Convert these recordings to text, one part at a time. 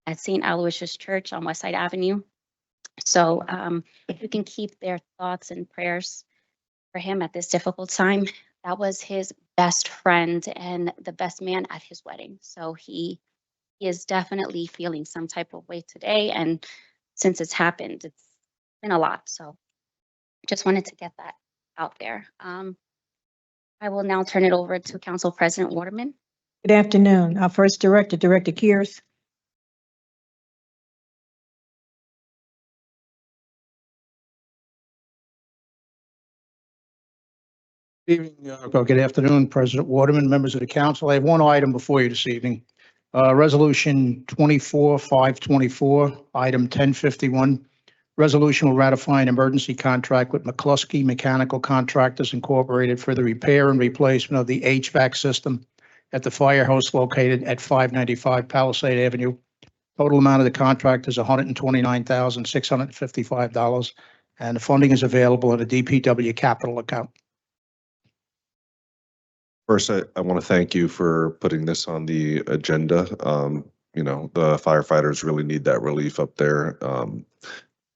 at St. Aloysius Church on West Side Avenue. So if you can keep their thoughts and prayers for him at this difficult time. That was his best friend and the best man at his wedding. So he is definitely feeling some type of way today. And since it's happened, it's been a lot. So just wanted to get that out there. I will now turn it over to Council President Waterman. Good afternoon. Our first director, Director Kears. Good evening, good afternoon, President Waterman, members of the council. I have one item before you this evening. Resolution 24-524, item 1051. Resolution will ratify an emergency contract with McCluskey Mechanical Contractors Incorporated for the repair and replacement of the HVAC system at the firehouse located at 595 Palisade Avenue. Total amount of the contract is $129,655, and the funding is available in a DPW capital account. First, I want to thank you for putting this on the agenda. The firefighters really need that relief up there.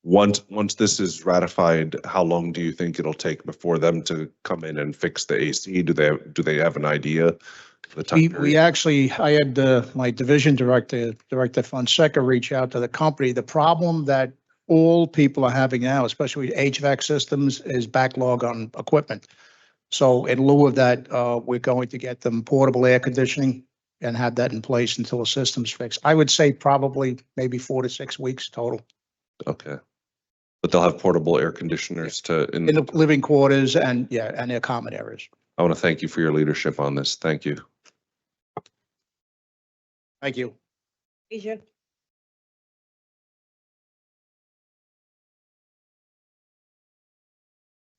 Once this is ratified, how long do you think it'll take before them to come in and fix the AC? Do they have an idea? The time We actually, I had my division director, Director Fonseca, reach out to the company. The problem that all people are having now, especially HVAC systems, is backlog on equipment. So in lieu of that, we're going to get them portable air conditioning and have that in place until the system's fixed. I would say probably maybe 4 to 6 weeks total. Okay. But they'll have portable air conditioners in the living quarters and their common areas. I want to thank you for your leadership on this. Thank you. Thank you. Asia.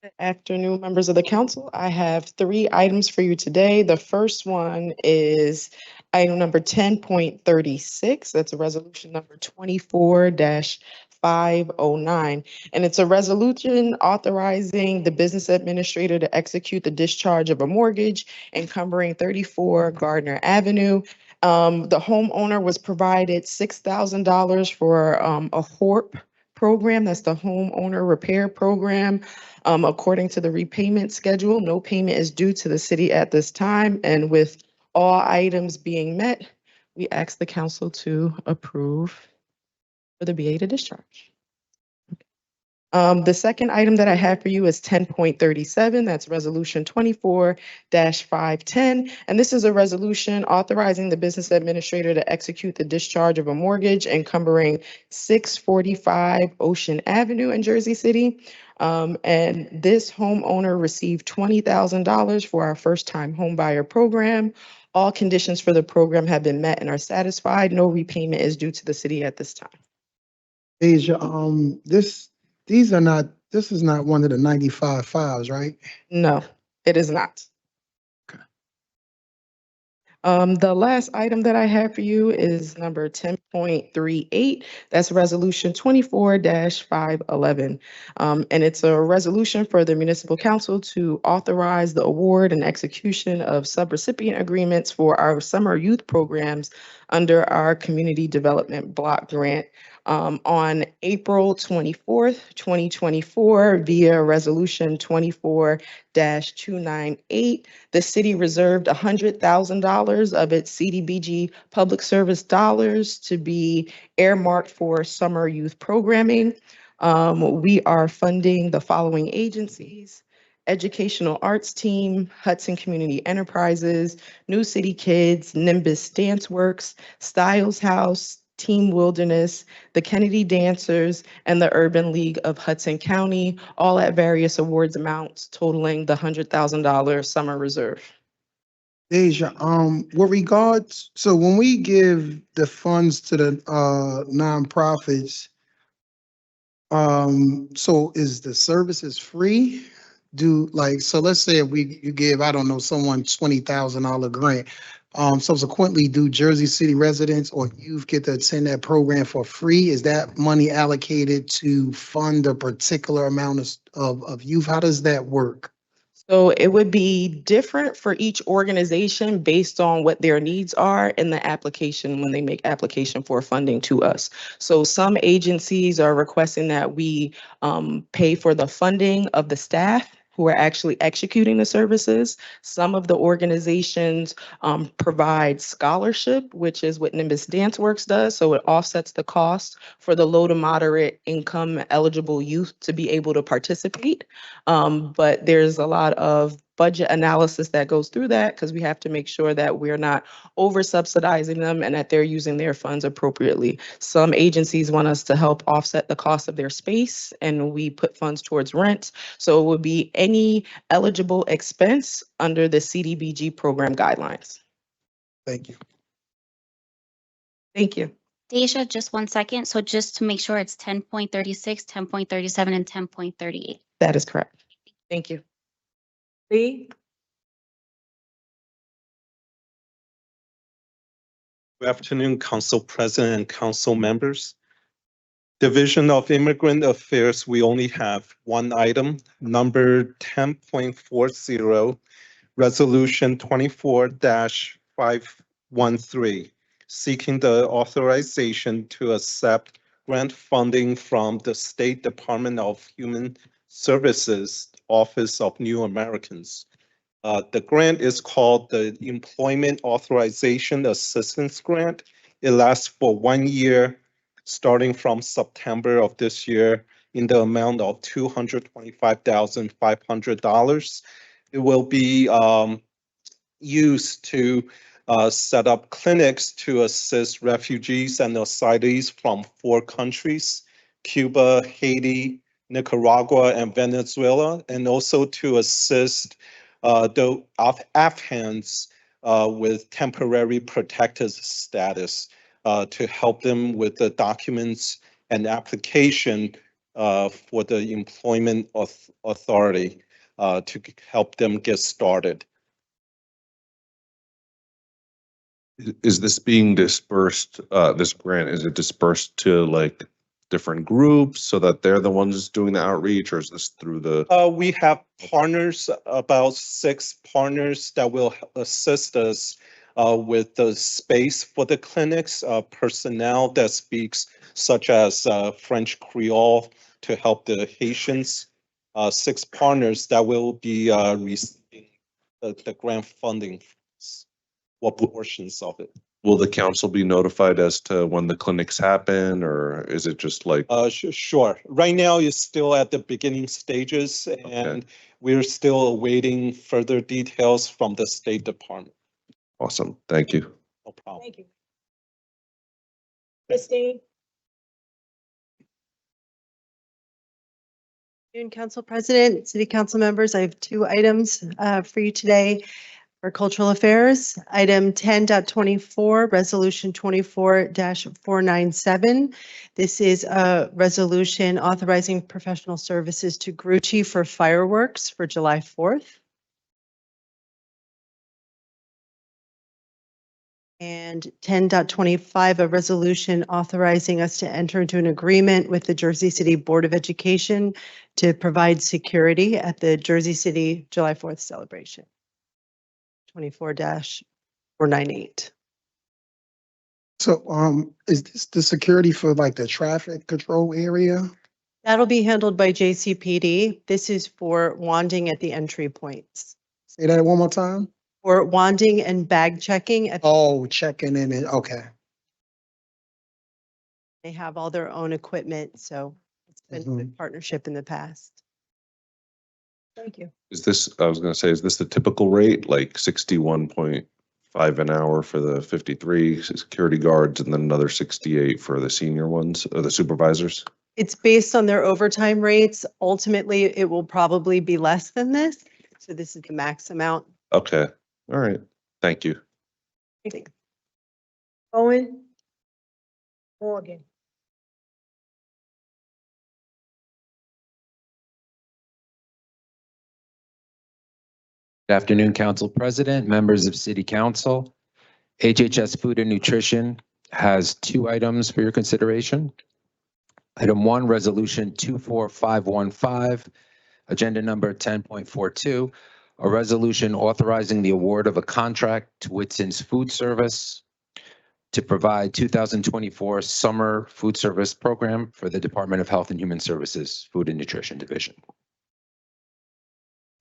Good afternoon, members of the council. I have 3 items for you today. The first one is item number 10.36. That's a resolution number 24-509. And it's a resolution authorizing the business administrator to execute the discharge of a mortgage encumbering 34 Gardner Avenue. The homeowner was provided $6,000 for a HORP program. That's the homeowner repair program. According to the repayment schedule, no payment is due to the city at this time. And with all items being met, we ask the council to approve for the BA to discharge. The second item that I have for you is 10.37. That's resolution 24-510. And this is a resolution authorizing the business administrator to execute the discharge of a mortgage encumbering 645 Ocean Avenue in Jersey City. And this homeowner received $20,000 for our first-time homebuyer program. All conditions for the program have been met and are satisfied. No repayment is due to the city at this time. Asia, this is not one of the 95 files, right? No, it is not. Okay. The last item that I have for you is number 10.38. That's resolution 24-511. And it's a resolution for the municipal council to authorize the award and execution of subrecipient agreements for our summer youth programs under our community development block grant. On April 24th, 2024, via resolution 24-298, the city reserved $100,000 of its CDBG public service dollars to be earmarked for summer youth programming. We are funding the following agencies: Educational Arts Team, Hudson Community Enterprises, New City Kids, Nimbus Dance Works, Styles House, Team Wilderness, the Kennedy Dancers, and the Urban League of Hudson County, all at various awards amounts totaling the $100,000 summer reserve. Deja, with regards, so when we give the funds to the nonprofits, so is the services free? So let's say if you give, I don't know, someone $20,000 grant, subsequently do Jersey City residents or youth get to attend that program for free? Is that money allocated to fund a particular amount of youth? How does that work? So it would be different for each organization based on what their needs are in the application when they make application for funding to us. So some agencies are requesting that we pay for the funding of the staff who are actually executing the services. Some of the organizations provide scholarship, which is what Nimbus Dance Works does. So it offsets the cost for the low to moderate income eligible youth to be able to participate. But there's a lot of budget analysis that goes through that because we have to make sure that we're not over subsidizing them and that they're using their funds appropriately. Some agencies want us to help offset the cost of their space and we put funds towards rent. So it would be any eligible expense under the CDBG program guidelines. Thank you. Thank you. Deja, just 1 second. So just to make sure it's 10.36, 10.37, and 10.38. That is correct. Thank you. Lee? Good afternoon, Council President and Council members. Division of Immigrant Affairs, we only have one item, number 10.40, Resolution 24-513, seeking the authorization to accept grant funding from the State Department of Human Services Office of New Americans. The grant is called the Employment Authorization Assistance Grant. It lasts for 1 year, starting from September of this year, in the amount of $225,500. It will be used to set up clinics to assist refugees and asylees from 4 countries, Cuba, Haiti, Nicaragua, and Venezuela, and also to assist the Afghans with temporary protected status to help them with the documents and application for the employment authority to help them get started. Is this being dispersed, this grant, is it dispersed to like different groups so that they're the ones doing the outreach, or is this through the? We have partners, about 6 partners that will assist us with the space for the clinics, personnel that speaks such as French Creole to help the Haitians. 6 partners that will be receiving the grant funding, what portions of it. Will the council be notified as to when the clinics happen, or is it just like? Sure. Right now, it's still at the beginning stages, and we're still awaiting further details from the State Department. Awesome, thank you. No problem. Thank you. Christine? Council President, City Council members, I have 2 items for you today for Cultural Affairs. Item 10.24, Resolution 24-497. This is a resolution authorizing professional services to Grucci for fireworks for July 4th. And 10.25, a resolution authorizing us to enter into an agreement with the Jersey City Board of Education to provide security at the Jersey City July 4th celebration. 24-498. So, is this the security for like the traffic control area? That'll be handled by JCPD. This is for wanding at the entry points. Say that one more time. For wanding and bag checking. Oh, checking in and, okay. They have all their own equipment, so it's been a good partnership in the past. Thank you. Is this, I was gonna say, is this the typical rate, like 61.5 an hour for the 53 security guards and then another 68 for the senior ones, or the supervisors? It's based on their overtime rates. Ultimately, it will probably be less than this. So this is the max amount. Okay, all right, thank you. Owen? Morgan? Good afternoon, Council President, members of City Council. HHS Food and Nutrition has 2 items for your consideration. Item 1, Resolution 24515, Agenda Number 10.42, a resolution authorizing the award of a contract to Whitson's Food Service to provide 2024 summer food service program for the Department of Health and Human Services Food and Nutrition Division.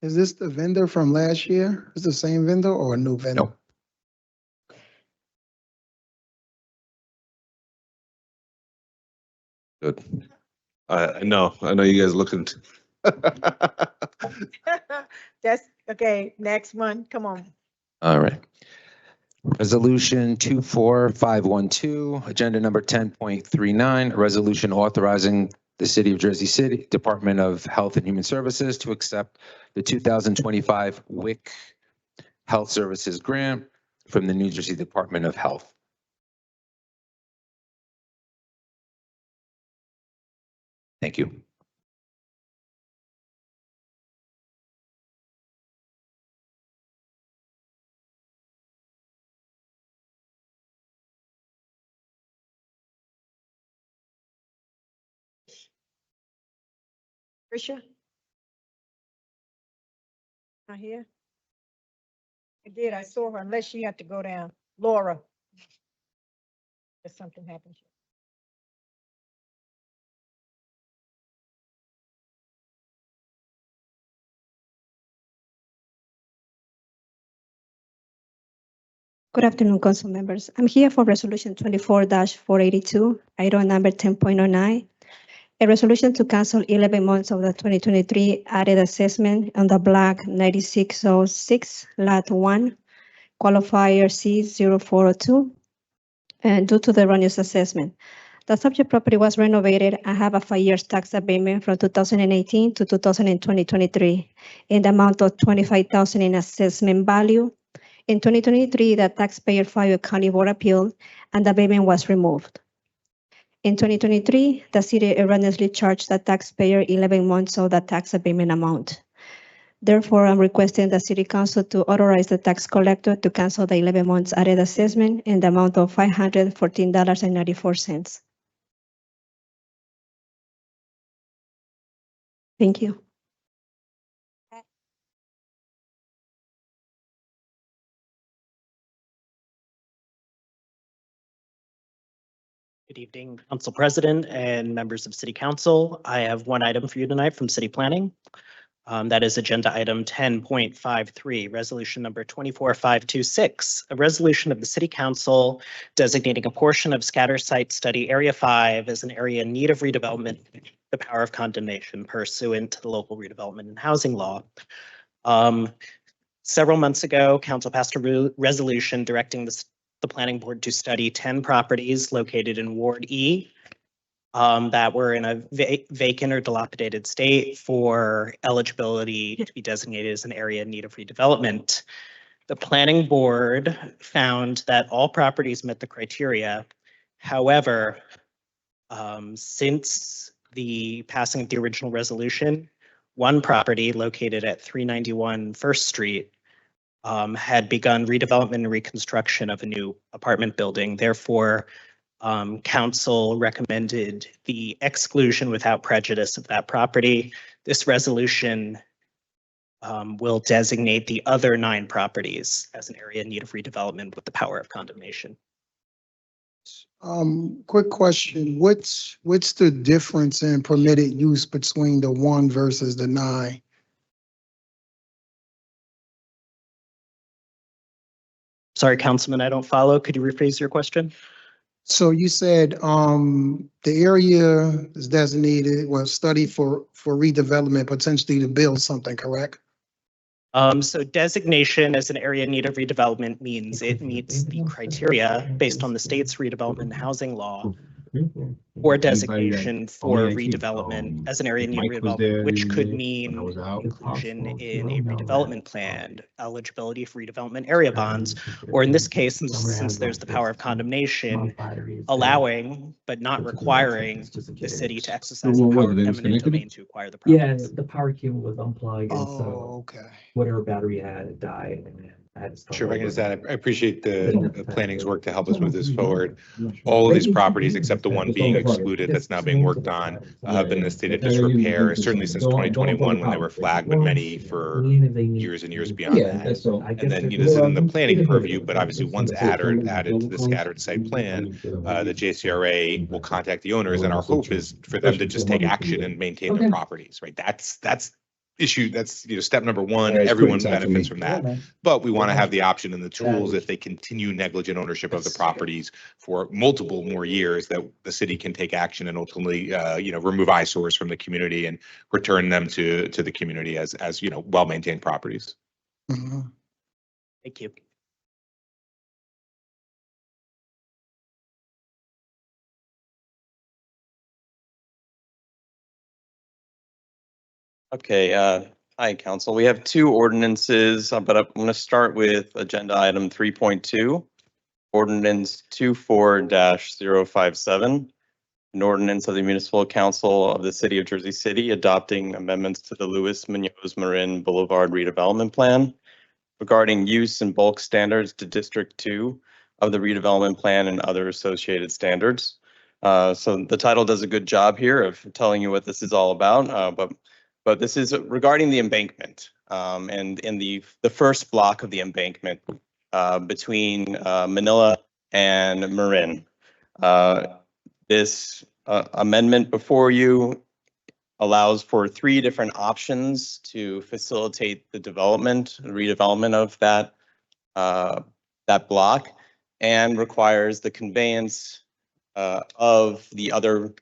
Is this the vendor from last year? Is it the same vendor or a new vendor? No. Good. I know you guys looking. That's, okay, next one, come on. All right. Resolution 24512, agenda number 10.39, a resolution authorizing the City of Jersey City Department of Health and Human Services to accept the 2025 WIC Health Services Grant from the New Jersey Department of Health. Thank you. Tricia? Not here? I did, I saw her, unless she had to go down. Laura? If something happened. Good afternoon, council members. I'm here for resolution 24-482, item number 10.09. A resolution to cancel 11 months of the 2023 added assessment on the block 9606, lot 1, qualifier C0402, and due to the erroneous assessment. The subject property was renovated and have a 5-year tax abatement from 2018 to 2023 in the amount of $25,000 in assessment value. In 2023, the taxpayer filed a county board appeal and the abatement was removed. In 2023, the city erroneously charged the taxpayer 11 months of the tax abatement amount. Therefore, I'm requesting the city council to authorize the tax collector to cancel the 11 months added assessment in the amount of $514.94. Thank you. Good evening, Council President and members of City Council. I have one item for you tonight from City Planning. That is agenda item 10.53, resolution number 24526, a resolution of the City Council designating a portion of scatter site study area 5 as an area in need of redevelopment, the power of condemnation pursuant to the local redevelopment and housing law. Several months ago, Council passed a resolution directing the Planning Board to study 10 properties located in Ward E that were in a vacant or dilapidated state for eligibility to be designated as an area in need of redevelopment. The Planning Board found that all properties met the criteria. However, since the passing of the original resolution, one property located at 391 First Street had begun redevelopment and reconstruction of a new apartment building. Therefore, council recommended the exclusion without prejudice of that property. This resolution will designate the other 9 properties as an area in need of redevelopment with the power of condemnation. Quick question, what's the difference in permitted use between the 1 versus the 9? Sorry, Councilman, I don't follow. Could you rephrase your question? So you said, the area is designated, was studied for redevelopment, potentially to build something, correct? So designation as an area in need of redevelopment means it meets the criteria based on the state's redevelopment and housing law or designation for redevelopment as an area in need of redevelopment, which could mean inclusion in a redevelopment plan, eligibility for redevelopment area bonds, or in this case, since there's the power of condemnation, allowing but not requiring the city to exercise the power of eminent domain to acquire the property. Yeah, the power cable was unplugged, and so Okay. whatever battery had, it died, and then Sure, if I can just add, I appreciate the planning's work to help us move this forward. All of these properties, except the one being excluded that's now being worked on, have been in a state of disrepair, certainly since 2021 when they were flagged, but many for years and years beyond that. And then, this isn't the planning purview, but obviously once added to the scattered site plan, the JCRA will contact the owners, and our hope is for them to just take action and maintain their properties, right? That's issue. That's, step number one. Everyone benefits from that. But we want to have the option and the tools if they continue negligent ownership of the properties for multiple more years, that the city can take action and ultimately, remove eyesores from the community and return them to the community as well-maintained properties. Mhm. Thank you. Okay, hi, council. We have two ordinances, but I'm going to start with agenda item 3.2, ordinance 24-057, an ordinance of the Municipal Council of the City of Jersey City adopting amendments to the Louis Munoz Marin Boulevard redevelopment plan regarding use and bulk standards to District 2 of the redevelopment plan and other associated standards. So the title does a good job here of telling you what this is all about, but this is regarding the embankment, and in the first block of the embankment between Manila and Marin. This amendment before you allows for 3 different options to facilitate the redevelopment of that block, and requires the conveyance of the other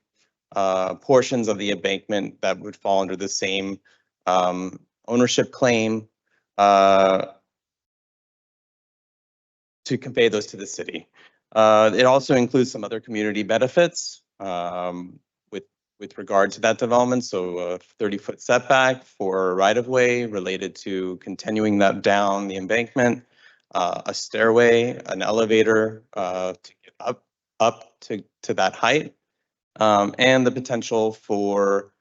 portions of the embankment that would fall under the same ownership claim to convey those to the city. It also includes some other community benefits with regard to that development. So a 30-foot setback for right-of-way related to continuing that down the embankment, a stairway, an elevator to get up to that height, and the potential for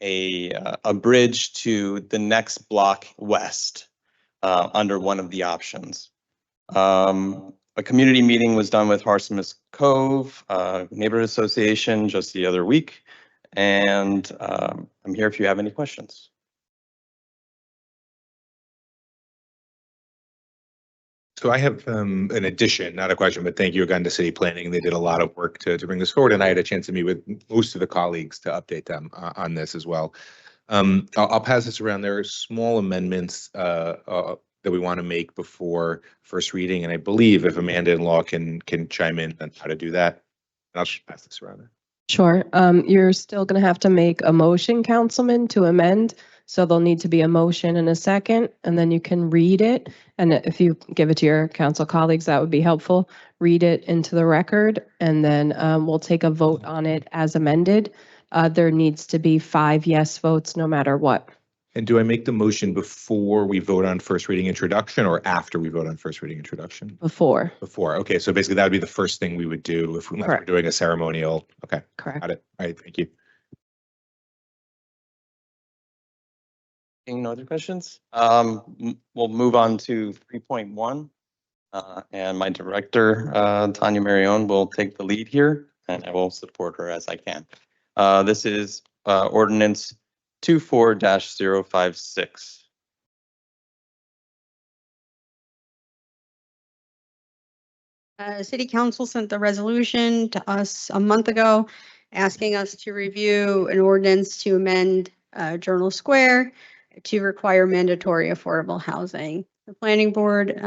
a bridge to the next block west under one of the options. A community meeting was done with Harsimus Cove Neighborhood Association just the other week, and I'm here if you have any questions. So I have an addition, not a question, but thank you again to City Planning. They did a lot of work to bring this forward, and I had a chance to meet with most of the colleagues to update them on this as well. I'll pass this around. There are small amendments that we want to make before first reading, and I believe if Amanda and Law can chime in on how to do that, I'll just pass this around. Sure. You're still going to have to make a motion, Councilman, to amend. So there'll need to be a motion and a second, and then you can read it. And if you give it to your council colleagues, that would be helpful. Read it into the record, and then we'll take a vote on it as amended. There needs to be 5 yes votes no matter what. And do I make the motion before we vote on first reading introduction or after we vote on first reading introduction? Before. Before. Okay, so basically that would be the first thing we would do if we're doing a ceremonial. Okay. Correct. Got it. All right, thank you. No other questions? We'll move on to 3.1. And my director, Tanya Marion, will take the lead here, and I will support her as I can. This is ordinance 24-056. City Council sent the resolution to us a month ago, asking us to review an ordinance to amend Journal Square to require mandatory affordable housing. The planning board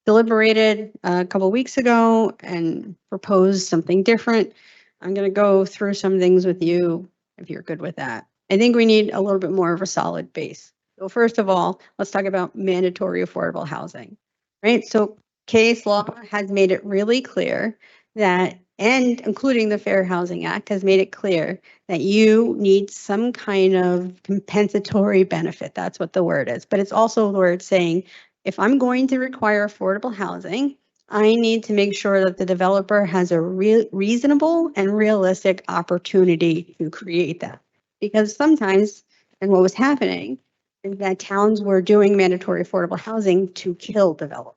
deliberated a couple weeks ago and proposed something different. I'm going to go through some things with you if you're good with that. I think we need a little bit more of a solid base. So first of all, let's talk about mandatory affordable housing, right? So case law has made it really clear that, and including the Fair Housing Act has made it clear that you need some kind of compensatory benefit. That's what the word is. But it's also the word saying, if I'm going to require affordable housing, I need to make sure that the developer has a reasonable and realistic opportunity to create that. Because sometimes, and what was happening that towns were doing mandatory affordable housing to kill development.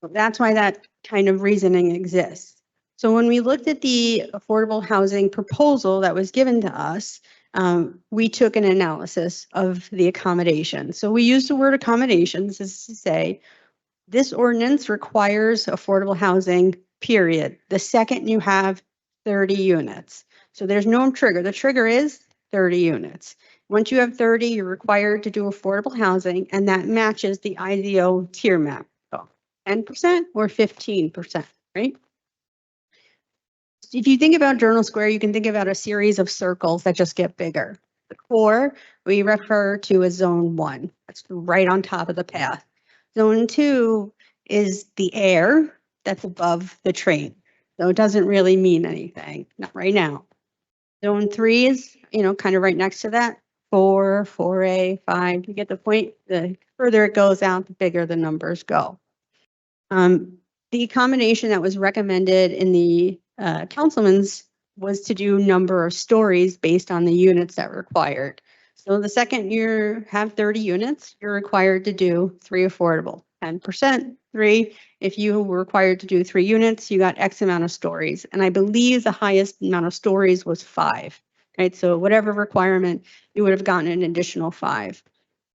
So that's why that kind of reasoning exists. So when we looked at the affordable housing proposal that was given to us, we took an analysis of the accommodations. So we used the word accommodations as to say, this ordinance requires affordable housing, period. The second you have 30 units. So there's no trigger. The trigger is 30 units. Once you have 30, you're required to do affordable housing, and that matches the IZO tier map. So 10% or 15%, right? If you think about Journal Square, you can think about a series of circles that just get bigger. The core, we refer to as zone 1. That's right on top of the path. Zone 2 is the air that's above the train. So it doesn't really mean anything, not right now. Zone 3 is, kind of right next to that. 4, 4A, 5, you get the point. The further it goes out, the bigger the numbers go. The accommodation that was recommended in the councilman's was to do number of stories based on the units that were required. So the second you have 30 units, you're required to do 3 affordable, 10%, 3. If you were required to do 3 units, you got X amount of stories. And I believe the highest amount of stories was 5, right? So whatever requirement, you would have gotten an additional 5.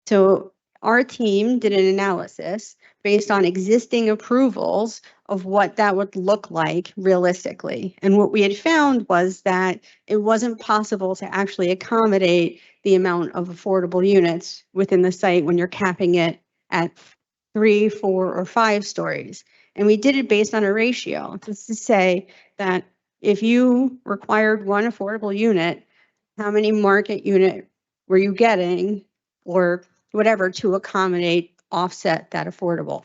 So our team did an analysis based on existing approvals of what that would look like realistically. And what we had found was that it wasn't possible to actually accommodate the amount of affordable units within the site when you're capping it at 3, 4, or 5 stories. And we did it based on a ratio. Just to say that if you required 1 affordable unit, how many market unit were you getting or whatever to accommodate, offset that affordable?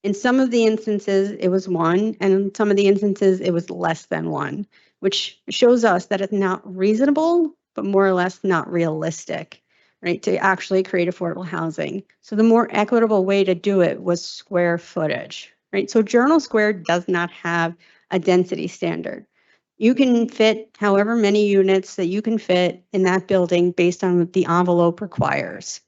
In some of the instances, it was 1, and in some of the instances, it was less than 1, which shows us that it's not reasonable, but more or less not realistic, right, to actually create affordable housing. So the more equitable way to do it was square footage, right? So Journal Square does not have a density standard. You can fit however many units that you can fit in that building based on what the envelope requires.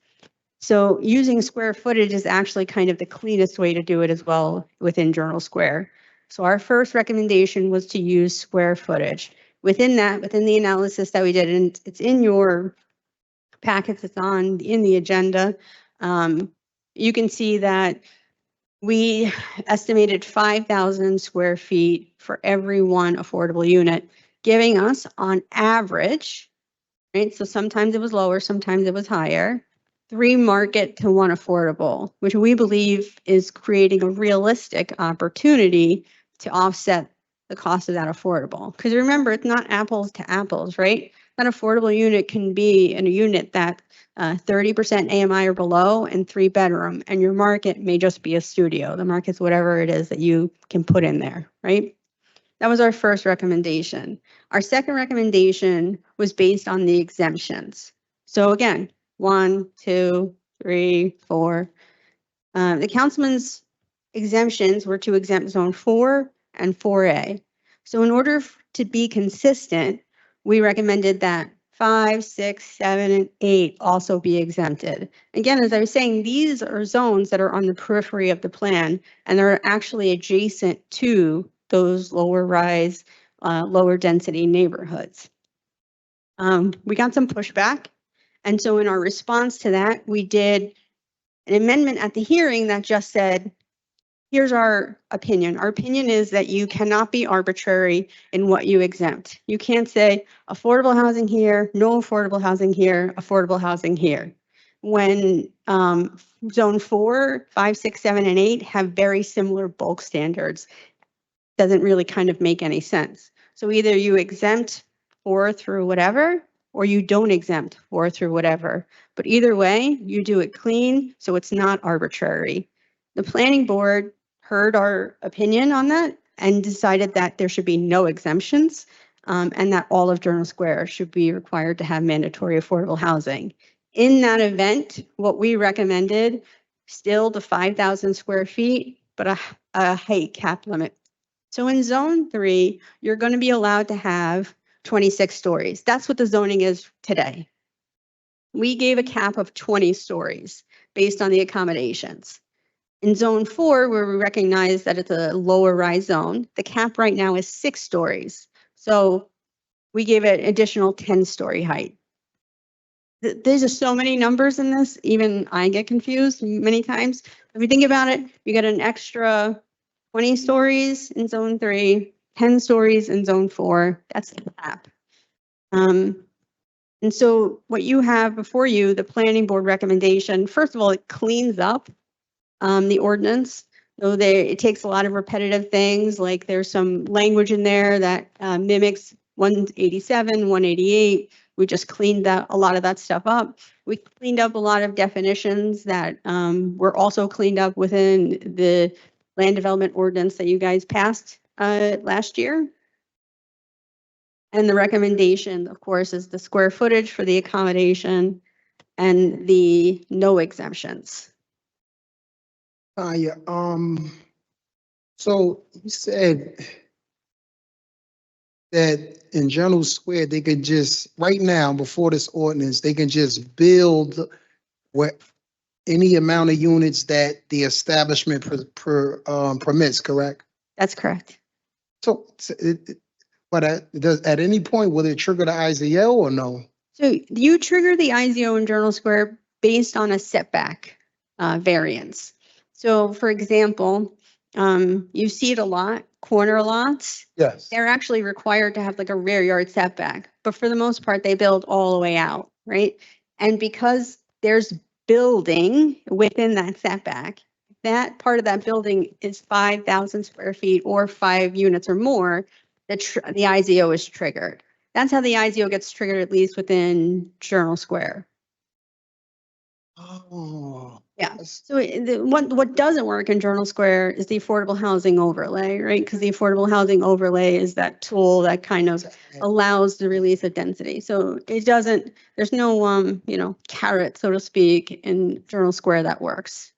So using square footage is actually kind of the cleanest way to do it as well within Journal Square. So our first recommendation was to use square footage. Within that, within the analysis that we did, and it's in your packets, it's in the agenda, you can see that we estimated 5,000 square feet for every 1 affordable unit, giving us on average, right? So sometimes it was lower, sometimes it was higher, 3 market to 1 affordable, which we believe is creating a realistic opportunity to offset the cost of that affordable. Because remember, it's not apples to apples, right? That affordable unit can be in a unit that 30% AMI or below and 3 bedroom, and your market may just be a studio. The market's whatever it is that you can put in there, right? That was our first recommendation. Our second recommendation was based on the exemptions. So again, 1, 2, 3, 4. The councilman's exemptions were to exempt zone 4 and 4A. So in order to be consistent, we recommended that 5, 6, 7, and 8 also be exempted. Again, as I was saying, these are zones that are on the periphery of the plan, and they're actually adjacent to those lower rise, lower density neighborhoods. We got some pushback. And so in our response to that, we did an amendment at the hearing that just said, here's our opinion. Our opinion is that you cannot be arbitrary in what you exempt. You can't say affordable housing here, no affordable housing here, affordable housing here. When zone 4, 5, 6, 7, and 8 have very similar bulk standards, doesn't really kind of make any sense. So either you exempt 4 through whatever, or you don't exempt 4 through whatever. But either way, you do it clean, so it's not arbitrary. The planning board heard our opinion on that and decided that there should be no exemptions, and that all of Journal Square should be required to have mandatory affordable housing. In that event, what we recommended, still the 5,000 square feet, but a height cap limit. So in zone 3, you're going to be allowed to have 26 stories. That's what the zoning is today. we gave a cap of 20 stories based on the accommodations. In zone 4, where we recognize that it's a lower rise zone, the cap right now is 6 stories. So we gave it additional 10-story height. There's just so many numbers in this, even I get confused many times. If you think about it, you get an extra 20 stories in zone 3, 10 stories in zone 4, that's the cap. And so what you have before you, the planning board recommendation, first of all, it cleans up the ordinance. So it takes a lot of repetitive things, like there's some language in there that mimics 187, 188. We just cleaned a lot of that stuff up. We cleaned up a lot of definitions that were also cleaned up within the land development ordinance that you guys passed last year. And the recommendation, of course, is the square footage for the accommodation and the no exemptions. Yeah, so you said that in Journal Square, they could just, right now, before this ordinance, they can just build what, any amount of units that the establishment permits, correct? That's correct. So, but at any point, will it trigger the IZO or no? So you trigger the IZO in Journal Square based on a setback variance. So for example, you see it a lot, corner lots. Yes. They're actually required to have like a rear yard setback, but for the most part, they build all the way out, right? And because there's building within that setback, that part of that building is 5,000 square feet or 5 units or more, the IZO is triggered. That's how the IZO gets triggered, at least within Journal Square. Oh. Yeah. So what doesn't work in Journal Square is the affordable housing overlay, right? Because the affordable housing overlay is that tool that kind of allows the release of density. So it doesn't, there's no, carrot, so to speak, in Journal Square that works.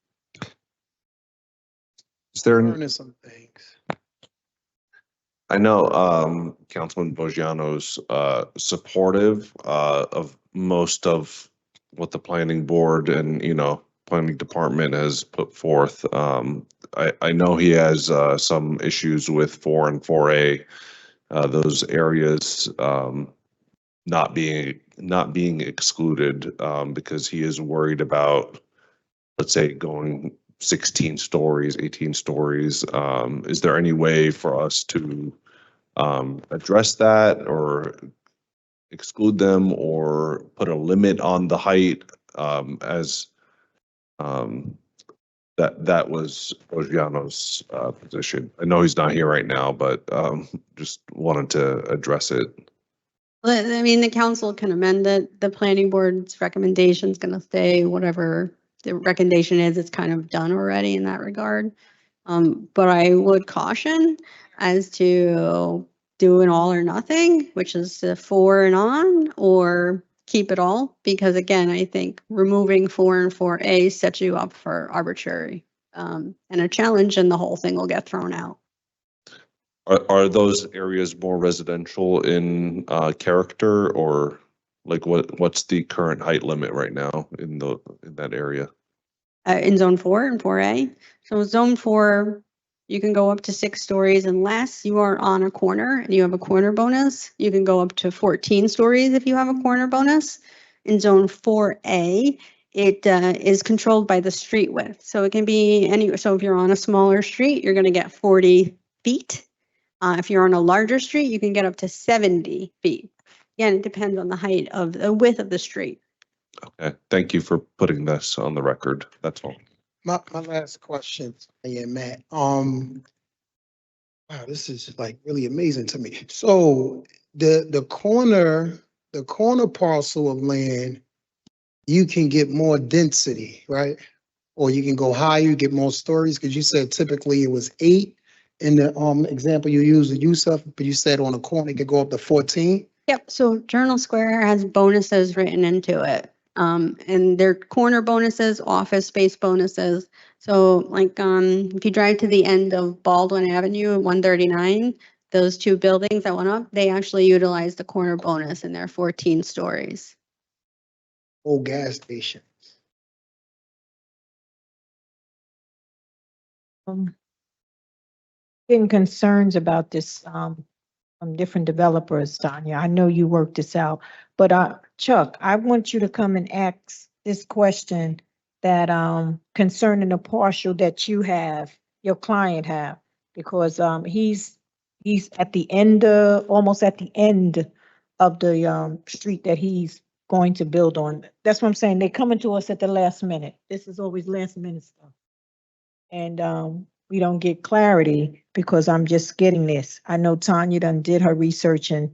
Is there, Learning some things. I know Councilman Boggiano's supportive of most of what the planning board and, planning department has put forth. I know he has some issues with 4 and 4A, those areas not being excluded because he is worried about, let's say, going 16 stories, 18 stories. Is there any way for us to address that or exclude them or put a limit on the height as that was Boggiano's position? I know he's not here right now, but just wanted to address it. Well, I mean, the council can amend it. The planning board's recommendation is going to stay whatever the recommendation is. It's kind of done already in that regard. But I would caution as to do an all or nothing, which is the 4 and on, or keep it all. Because again, I think removing 4 and 4A sets you up for arbitrary and a challenge, and the whole thing will get thrown out. Are those areas more residential in character, or like what's the current height limit right now in that area? In zone 4 and 4A. So zone 4, you can go up to 6 stories unless you are on a corner and you have a corner bonus. You can go up to 14 stories if you have a corner bonus. In zone 4A, it is controlled by the street width. So it can be anywhere. So if you're on a smaller street, you're going to get 40 feet. If you're on a larger street, you can get up to 70 feet. Again, it depends on the height of the width of the street. Okay, thank you for putting this on the record. That's all. My last question, Matt. Wow, this is like really amazing to me. So the corner parcel of land, you can get more density, right? Or you can go higher, you get more stories, because you said typically it was 8 in the example you used, the use of, but you said on a corner it could go up to 14. Yep. So Journal Square has bonuses written into it. And they're corner bonuses, office space bonuses. So like if you drive to the end of Baldwin Avenue at 139, those 2 buildings that went up, they actually utilize the corner bonus and they're 14 stories. old gas station. Getting concerns about this, from different developers, Tanya. I know you worked this out, but, Chuck, I want you to come and ask this question that, concerning the partial that you have, your client have, because, he's at the end of, almost at the end of the, street that he's going to build on. That's what I'm saying. They're coming to us at the last minute. This is always last minute stuff. And, we don't get clarity because I'm just getting this. I know Tanya done did her research and,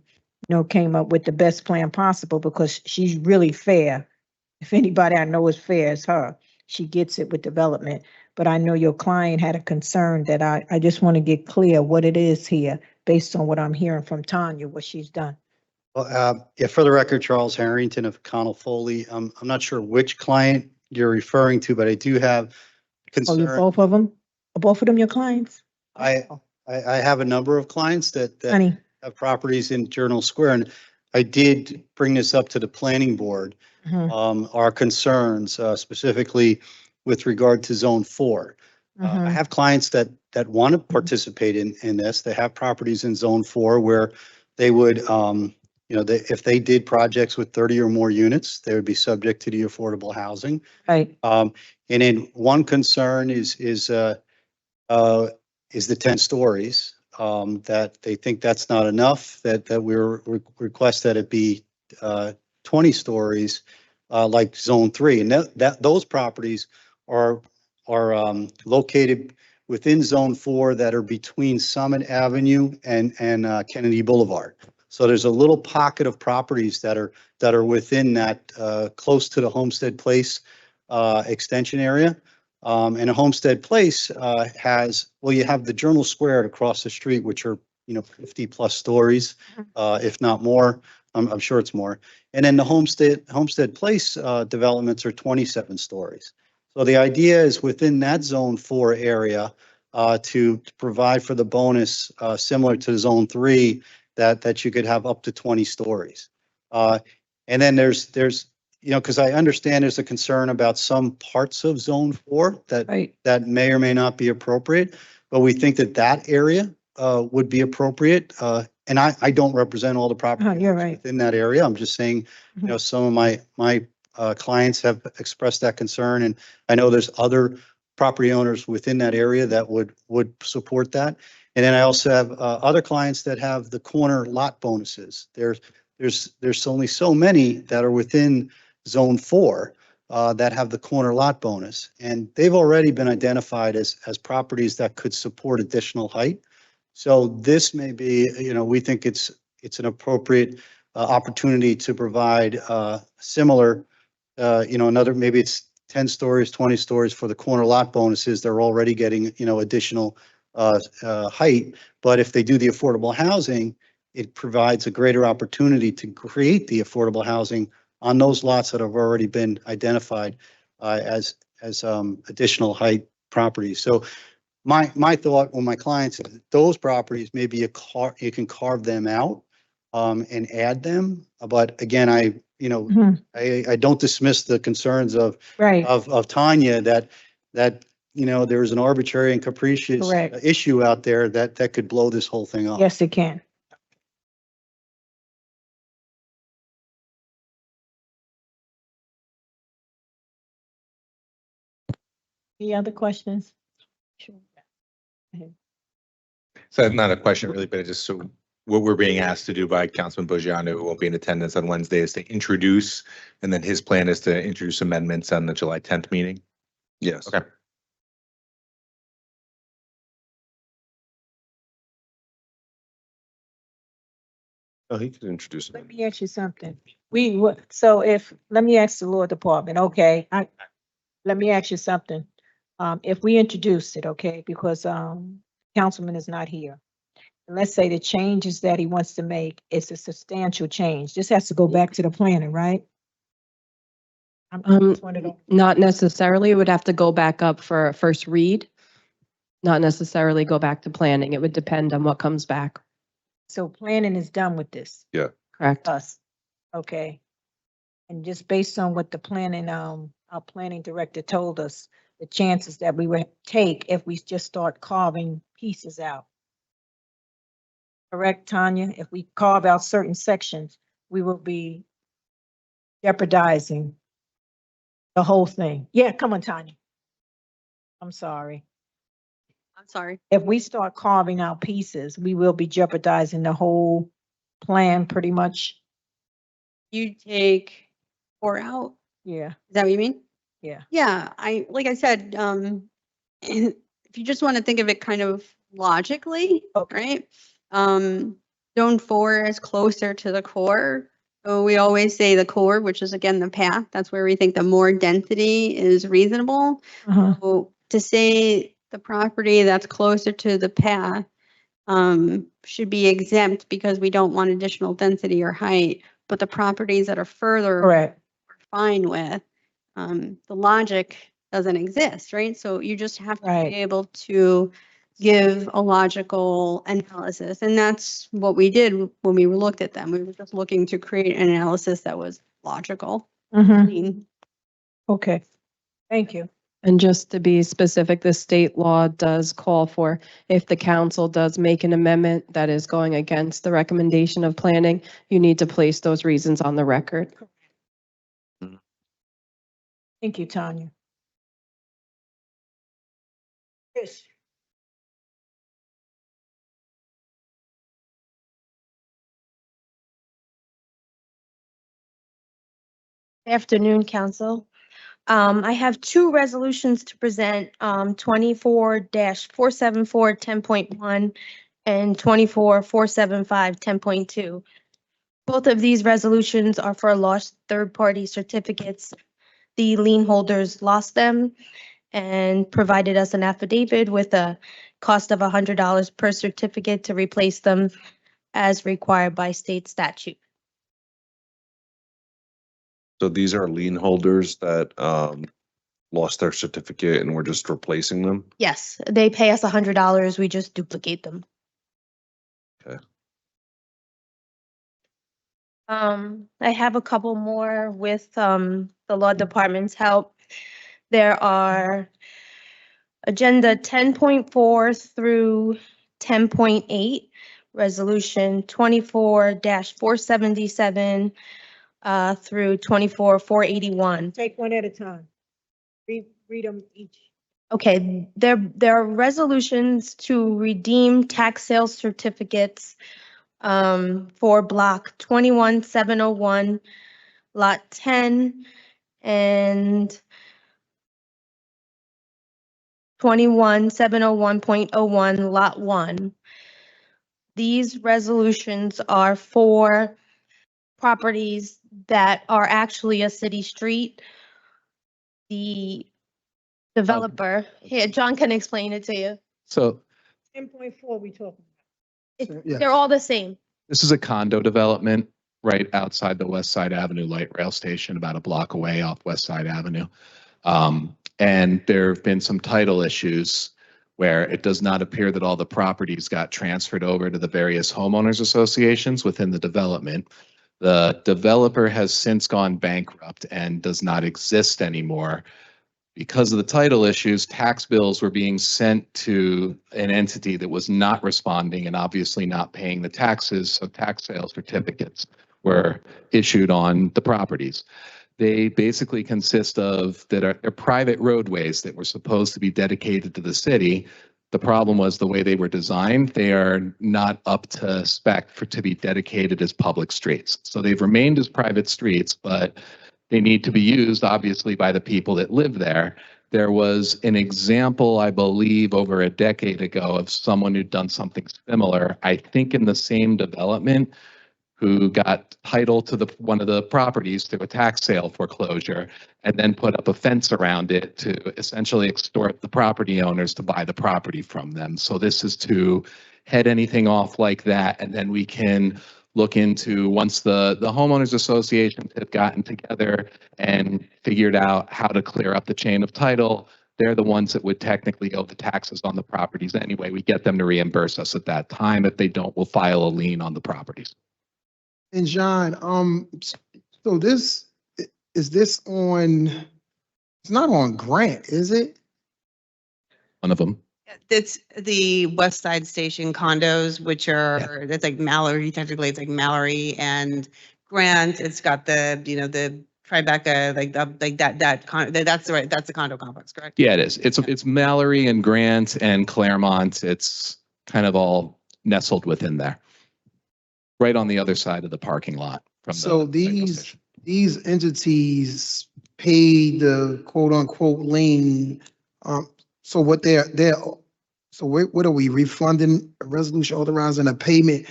came up with the best plan possible because she's really fair. If anybody I know is fair, it's her. She gets it with development. But I know your client had a concern that I just want to get clear what it is here based on what I'm hearing from Tanya, what she's done. Well, yeah, for the record, Charles Harrington of Connell Foley. I'm not sure which client you're referring to, but I do have Oh, you're concern. both of them? Are both of them your clients? I have a number of clients that Honey, have properties in Journal Square, and I did bring this up to the planning board. Our concerns, specifically with regard to Zone 4. I have clients that want to participate in this. They have properties in Zone 4 where they would, if they did projects with 30 or more units, they would be subject to the affordable housing. right. And then one concern is the 10 stories, that they think that's not enough, that we're request that it be 20 stories, like Zone 3. And those properties are located within Zone 4 that are between Summit Avenue and Kennedy Boulevard. So there's a little pocket of properties that are within that, close to the Homestead Place extension area. And a Homestead Place you have the Journal Square across the street, which are, 50 plus stories, if not more. I'm sure it's more. And then the Homestead Place developments are 27 stories. So the idea is within that Zone 4 area to provide for the bonus similar to Zone 3 that you could have up to 20 stories. And then there's because I understand there's a concern about some parts of Zone 4 that may or may not be appropriate, but we think that area would be appropriate. And I don't represent all the property You're right. within that area. I'm just saying, some of my clients have expressed that concern, and I know there's other property owners within that area that would support that. And then I also have other clients that have the corner lot bonuses. There's only so many that are within Zone 4 that have the corner lot bonus, and they've already been identified as properties that could support additional height. So this may be, we think it's an appropriate opportunity to provide similar, another, maybe it's 10 stories, 20 stories for the corner lot bonuses. They're already getting, additional height. But if they do the affordable housing, it provides a greater opportunity to create the affordable housing on those lots that have already been identified as additional height properties. So my thought on my clients, those properties, maybe you can carve them out and add them. But again, I don't dismiss the concerns of Tanya that there is an arbitrary and capricious issue out there that could blow this whole thing up. Yes, it can. Any other questions? Sure. So that's not a question really, but it's just so what we're being asked to do by Councilman Bojano, who won't be in attendance on Wednesday, is to introduce, and then his plan is to introduce amendments on the July 10th meeting. Yes. Okay. Oh, he could introduce Let it. me ask you something. Let me ask the law department, okay? Let me ask you something. If we introduce it, okay, because, councilman is not here. Let's say the changes that he wants to make is a substantial change. This has to go back to the planning, right? Not necessarily. It would have to go back up for a first read. Not necessarily go back to planning. It would depend on what comes back. So planning is done with this, Yeah. Correct. us, okay? And just based on what the planning, our planning director told us, the chances that we would take if we just start carving pieces out. Correct, Tanya? If we carve out certain sections, we will be jeopardizing the whole thing. Yeah, come on, Tanya. I'm sorry. I'm sorry. If we start carving out pieces, we will be jeopardizing the whole plan pretty much. You take 4 out, Yeah, is that what you mean? yeah. Yeah, like I said, if you just want to think of it kind of logically, right? Zone 4 is closer to the core. So we always say the core, which is again the path. That's where we think the more density is reasonable. Uh-huh. So to say the property that's closer to the path should be exempt because we don't want additional density or height, but the properties that are further Correct. we're fine with. The logic doesn't exist, right? So you just have to Right. be able to give a logical analysis. And that's what we did when we looked at them. We were just looking to create an analysis that was logical. Mm-hmm. Okay, thank you. And just to be specific, the state law does call for, if the council does make an amendment that is going against the recommendation of planning, you need to place those reasons on the record. Thank you, Tanya. Yes. Afternoon, Council. I have two resolutions to present, 24-474 10.1 and 24-475 10.2. Both of these resolutions are for lost third-party certificates. The lien holders lost them and provided us an affidavit with a cost of $100 per certificate to replace them as required by state statute. So these are lien holders that lost their certificate and we're just replacing them? Yes, they pay us $100, we just duplicate them. Okay. I have a couple more with the law department's help. There are agenda 10.4 through 10.8, resolution 24-477 through 24-481. Take one at a time. Read them each. Okay, there are resolutions to redeem tax sales certificates for block 21701, lot 10, and 21701.01, lot 1. These resolutions are for properties that are actually a city street. The developer, here, John can explain it to you. So 10.4 we talking Yeah. They're all the same. this is a condo development right outside the West Side Avenue light rail station, about a block away off West Side Avenue. And there have been some title issues where it does not appear that all the properties got transferred over to the various homeowners associations within the development. The developer has since gone bankrupt and does not exist anymore. Because of the title issues, tax bills were being sent to an entity that was not responding and obviously not paying the taxes, so tax sale certificates were issued on the properties. They basically consist of they're private roadways that were supposed to be dedicated to the city. The problem was the way they were designed, they are not up to spec to be dedicated as public streets. So they've remained as private streets, but they need to be used, obviously, by the people that live there. There was an example, I believe, over a decade ago of someone who'd done something similar, I think in the same development, who got title to one of the properties through a tax sale foreclosure and then put up a fence around it to essentially extort the property owners to buy the property from them. So this is to head anything off like that, and then we can look into, once the homeowners associations have gotten together and figured out how to clear up the chain of title, they're the ones that would technically owe the taxes on the properties anyway. We get them to reimburse us at that time. If they don't, we'll file a lien on the properties. And John, so this, is this on, it's not on grant, is it? One of them. It's the West Side Station condos, which are, that's like Mallory, technically it's like Mallory and Grant. It's got the, you know, the Tribeca, that's the right, that's the condo complex, correct? Yeah, it is. It's Mallory and Grant and Claremont. It's kind of all nestled within there. Right on the other side of the parking lot from the. So these entities paid the quote unquote lien. So what so what are we refunding a resolution authorizing a payment?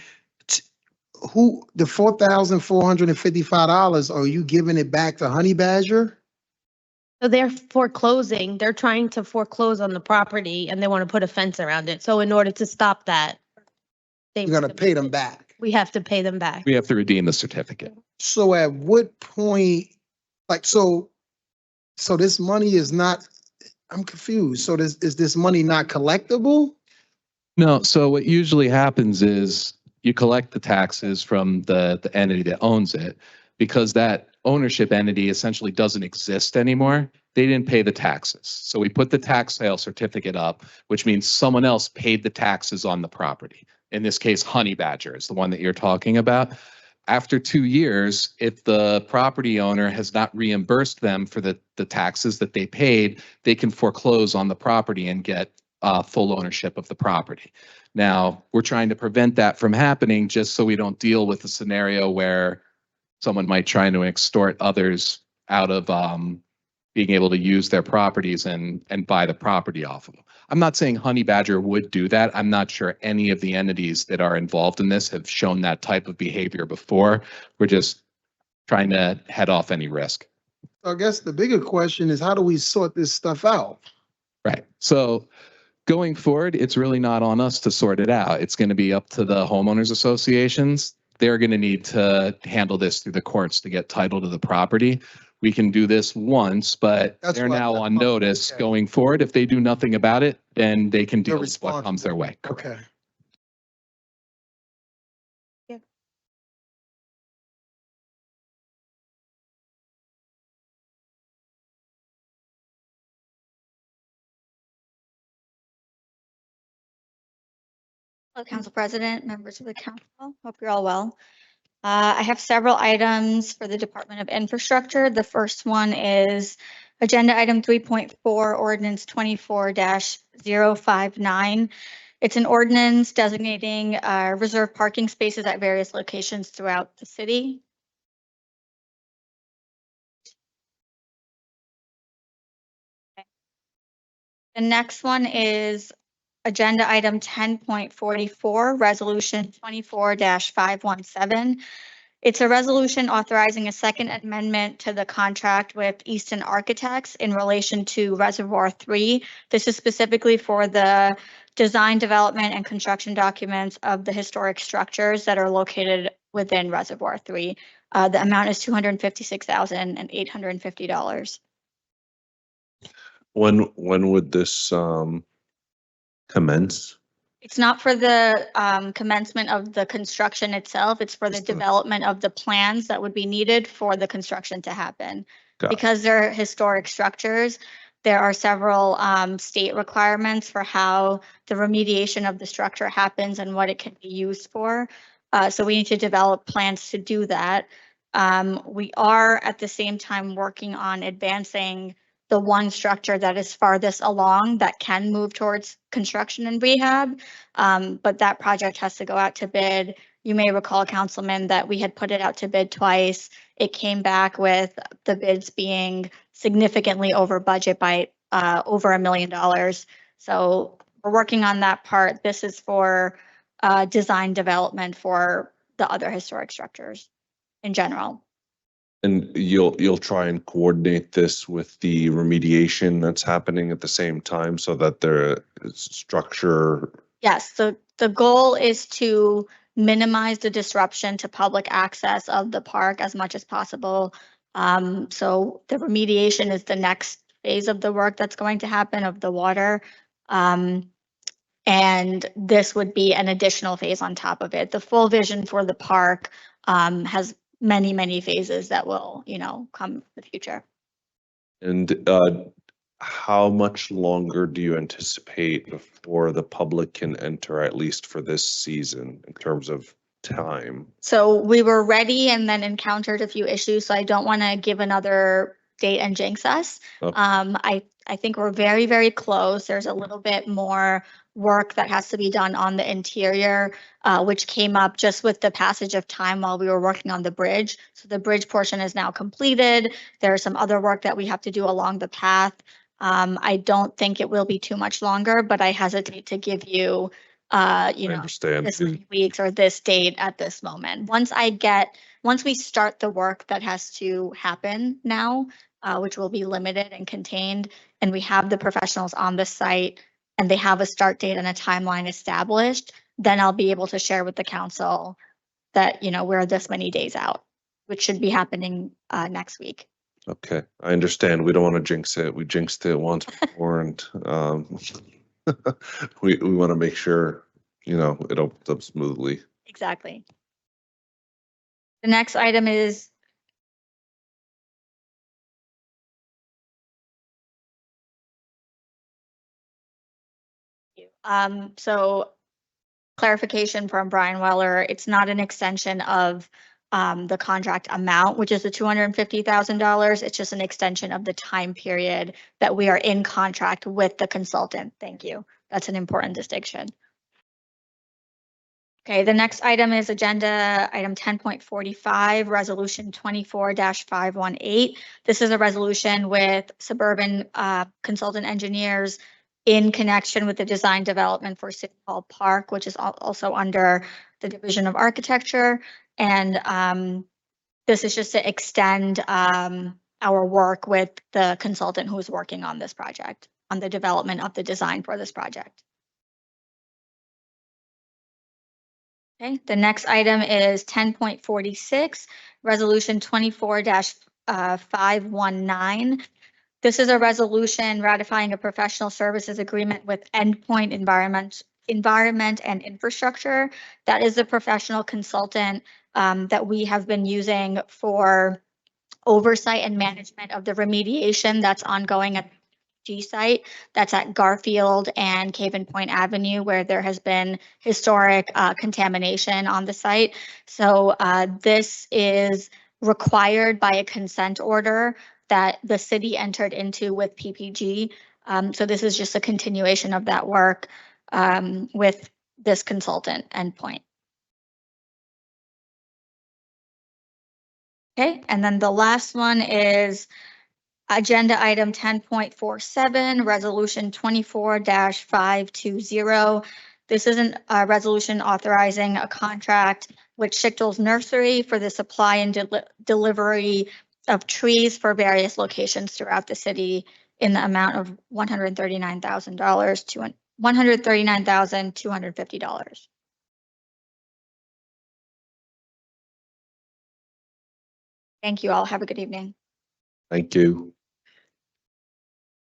Who, the $4,455, are you giving it back to Honey Badger? So they're foreclosing, they're trying to foreclose on the property and they want to put a fence around it. So in order to stop that, You're gonna pay them back. we have to pay them back. We have to redeem the certificate. So at what point, like, so this money is not, I'm confused. So is this money not collectible? No, so what usually happens is you collect the taxes from the entity that owns it because that ownership entity essentially doesn't exist anymore. They didn't pay the taxes. So we put the tax sale certificate up, which means someone else paid the taxes on the property. In this case, Honey Badger is the one that you're talking about. After 2 years, if the property owner has not reimbursed them for the taxes that they paid, they can foreclose on the property and get full ownership of the property. Now, we're trying to prevent that from happening just so we don't deal with a scenario where someone might try to extort others out of being able to use their properties and buy the property off of them. I'm not saying Honey Badger would do that. I'm not sure any of the entities that are involved in this have shown that type of behavior before. We're just trying to head off any risk. I guess the bigger question is, how do we sort this stuff out? Right. So going forward, it's really not on us to sort it out. It's going to be up to the homeowners associations. They're going to need to handle this through the courts to get title to the property. We can do this once, but they're now on notice going forward. If they do nothing about it, then they can deal with what comes their way. Okay. Hello, Council President, members of the council. Hope you're all well. I have several items for the Department of Infrastructure. The first one is Agenda Item 3.4, Ordinance 24-059. It's an ordinance designating reserved parking spaces at various locations throughout the city. The next one is Agenda Item 10.44, Resolution 24-517. It's a resolution authorizing a second amendment to the contract with Easton Architects in relation to Reservoir 3. This is specifically for the design, development, and construction documents of the historic structures that are located within Reservoir 3. The amount is $256,850. When would this commence? It's not for the commencement of the construction itself. It's for the development of the plans that would be needed for the construction to happen. Because they're historic structures, there are several state requirements for how the remediation of the structure happens and what it can be used for. So we need to develop plans to do that. We are at the same time working on advancing the one structure that is farthest along that can move towards construction and rehab. But that project has to go out to bid. You may recall, Councilman, that we had put it out to bid twice. It came back with the bids being significantly over budget by over $1 million. So we're working on that part. This is for design development for the other historic structures in general. And you'll try and coordinate this with the remediation that's happening at the same time so that the structure. Yes, so the goal is to minimize the disruption to public access of the park as much as possible. So the remediation is the next phase of the work that's going to happen of the water. And this would be an additional phase on top of it. The full vision for the park has many, many phases that will, you know, come in the future. And how much longer do you anticipate before the public can enter, at least for this season, in terms of time? So we were ready and then encountered a few issues, so I don't want to give another date and jinx us. Okay. I think we're very, very close. There's a little bit more work that has to be done on the interior, which came up just with the passage of time while we were working on the bridge. So the bridge portion is now completed. There's some other work that we have to do along the path. I don't think it will be too much longer, but I hesitate to give you, you know, understand. this many weeks or this date at this moment. Once we start the work that has to happen now, which will be limited and contained, and we have the professionals on the site and they have a start date and a timeline established, then I'll be able to share with the council that, you know, we're this many days out, which should be happening next week. Okay, I understand. We don't want to jinx it. We jinxed it once before, and we want to make sure, you know, it opens up smoothly. Exactly. The next item is so clarification from Brian Weller, it's not an extension of the contract amount, which is the $250,000. It's just an extension of the time period that we are in contract with the consultant. Thank you. That's an important distinction. Okay, the next item is agenda item 10.45, resolution 24-518. This is a resolution with Suburban Consultant Engineers in connection with the design development for City Hall Park, which is also under the Division of Architecture. And this is just to extend our work with the consultant who is working on this project, on the development of the design for this project. Okay, the next item is 10.46, resolution 24-519. This is a resolution ratifying a professional services agreement with Endpoint Environment and Infrastructure. That is a professional consultant that we have been using for oversight and management of the remediation that's ongoing at G site. That's at Garfield and Caven Point Avenue, where there has been historic contamination on the site. So this is required by a consent order that the city entered into with PPG. So this is just a continuation of that work with this consultant Endpoint. Okay, and then the last one is agenda item 10.47, resolution 24-520. This is a resolution authorizing a contract with Schichtel's Nursery for the supply and delivery of trees for various locations throughout the city in the amount of $139,000 to $139,250. Thank you all. Have a good evening. Thank you.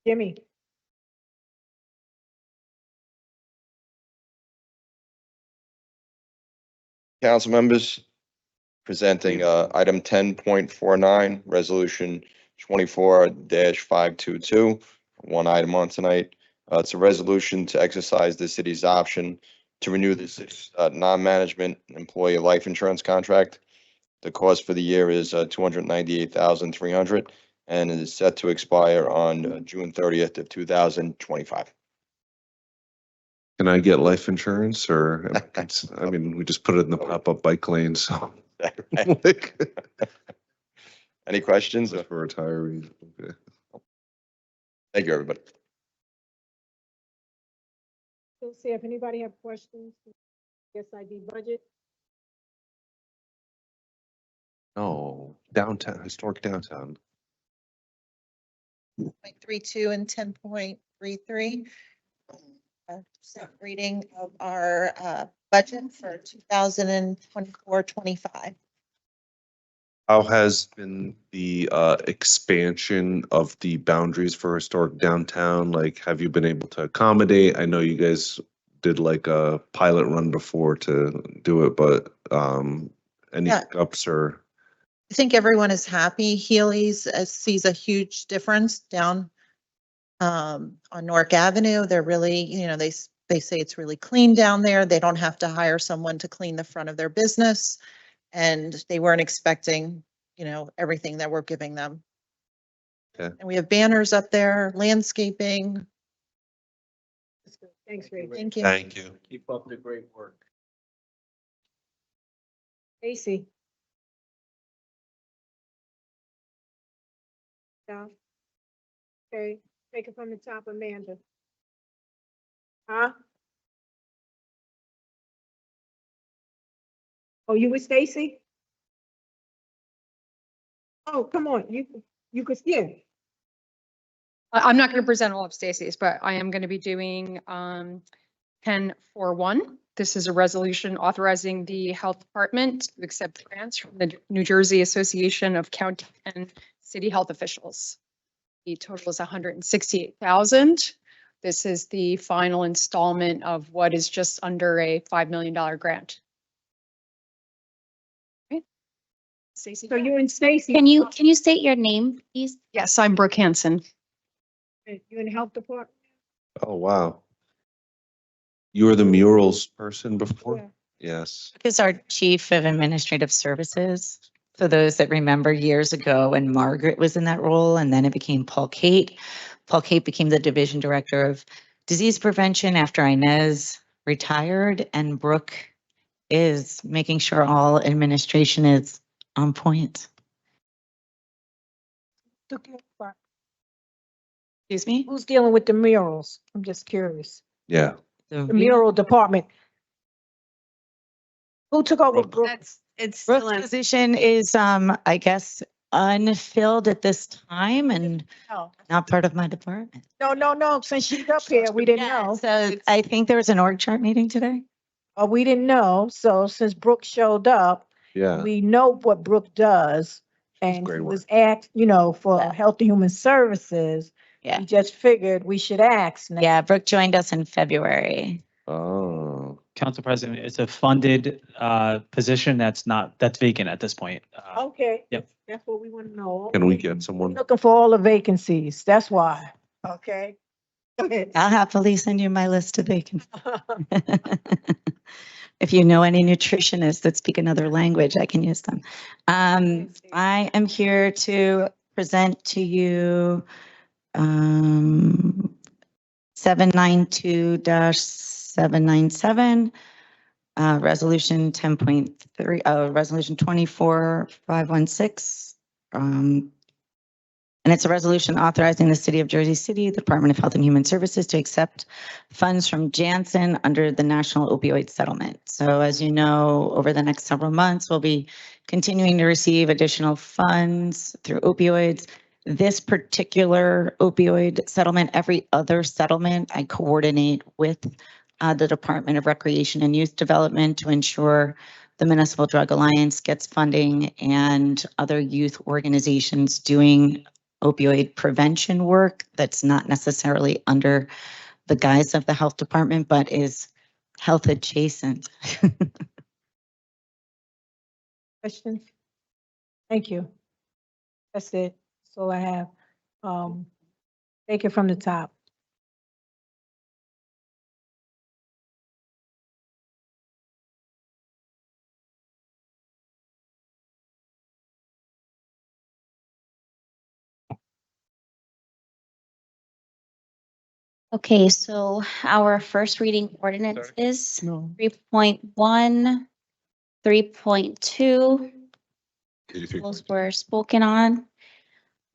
Jimmy. Council members, presenting item 10.49, resolution 24-522. One item on tonight. It's a resolution to exercise the city's option to renew the city's non-management employee life insurance contract. The cost for the year is $298,300 and it is set to expire on June 30th of 2025. Can I get life insurance, or I mean, we just put it in the pop-up bike lane, so. Any questions? For retirees. Okay. Thank you, everybody. Let's see if anybody have questions. SID budget. Oh, downtown, historic downtown. 10.32 and 10.33. Second reading of our budget for 2024-25. How has been the expansion of the boundaries for historic downtown? Like, have you been able to accommodate? I know you guys did like a pilot run before to do it, but any hiccups or? I think everyone is happy. Healy's sees a huge difference down on Newark Avenue. They're really, they say it's really clean down there. They don't have to hire someone to clean the front of their business. And they weren't expecting, everything that we're giving them. Okay. And we have banners up there, landscaping. Thanks, Ray. Thank you. Thank you. Keep up the great work. Stacy. Down. Okay, take it from the top, Amanda. Huh? Oh, you with Stacy? Oh, come on, you could, yeah. I'm not going to present all of Stacy's, but I am going to be doing 1041. This is a resolution authorizing the health department to accept grants from the New Jersey Association of County and City Health Officials. The total is 168,000. This is the final installment of what is just under a $5 million grant. Okay. Stacy. So you and Stacy. Can you state your name, please? Yes, I'm Brooke Hansen. You in the health department? Oh, wow. You were the murals person before? Yeah. Yes. Is our Chief of Administrative Services. For those that remember years ago when Margaret was in that role and then it became Paul Kate. Paul Kate became the Division Director of Disease Prevention after Inez retired, and Brooke is making sure all administration is on point. Excuse me? Who's dealing with the murals? I'm just curious. Yeah. The mural department. Who took over Brooke? It's Brooke's position is, I guess, unfilled at this time and No. not part of my department. No, since she's up here, we didn't know. So I think there was an org chart meeting today. Oh, we didn't know, so since Brooke showed up, Yeah. we know what Brooke does. And great she work. was asked, for Health and Human Services. Yeah. We just figured we should ask now. Yeah, Brooke joined us in February. Oh. Council President, it's a funded position that's vacant at this point. Okay. Yep. That's what we want to know. Can we get someone? Looking for all the vacancies, that's why, okay? Go ahead. I'll happily send you my list of vacancies. If you know any nutritionists that speak another language, I can use them. I am here to present to you 792-797, resolution 10.3, resolution 24516. And it's a resolution authorizing the City of Jersey City, the Department of Health and Human Services to accept funds from Janssen under the National Opioid Settlement. So as you know, over the next several months, we'll be continuing to receive additional funds through opioids. This particular opioid settlement, every other settlement, I coordinate with the Department of Recreation and Youth Development to ensure the Municipal Drug Alliance gets funding and other youth organizations doing opioid prevention work that's not necessarily under the guise of the health department, but is health adjacent. Questions? Thank you. That's it. That's all I have. Take it from the top. Okay, so our first reading ordinance is 3.1, 3.2. Those were spoken on.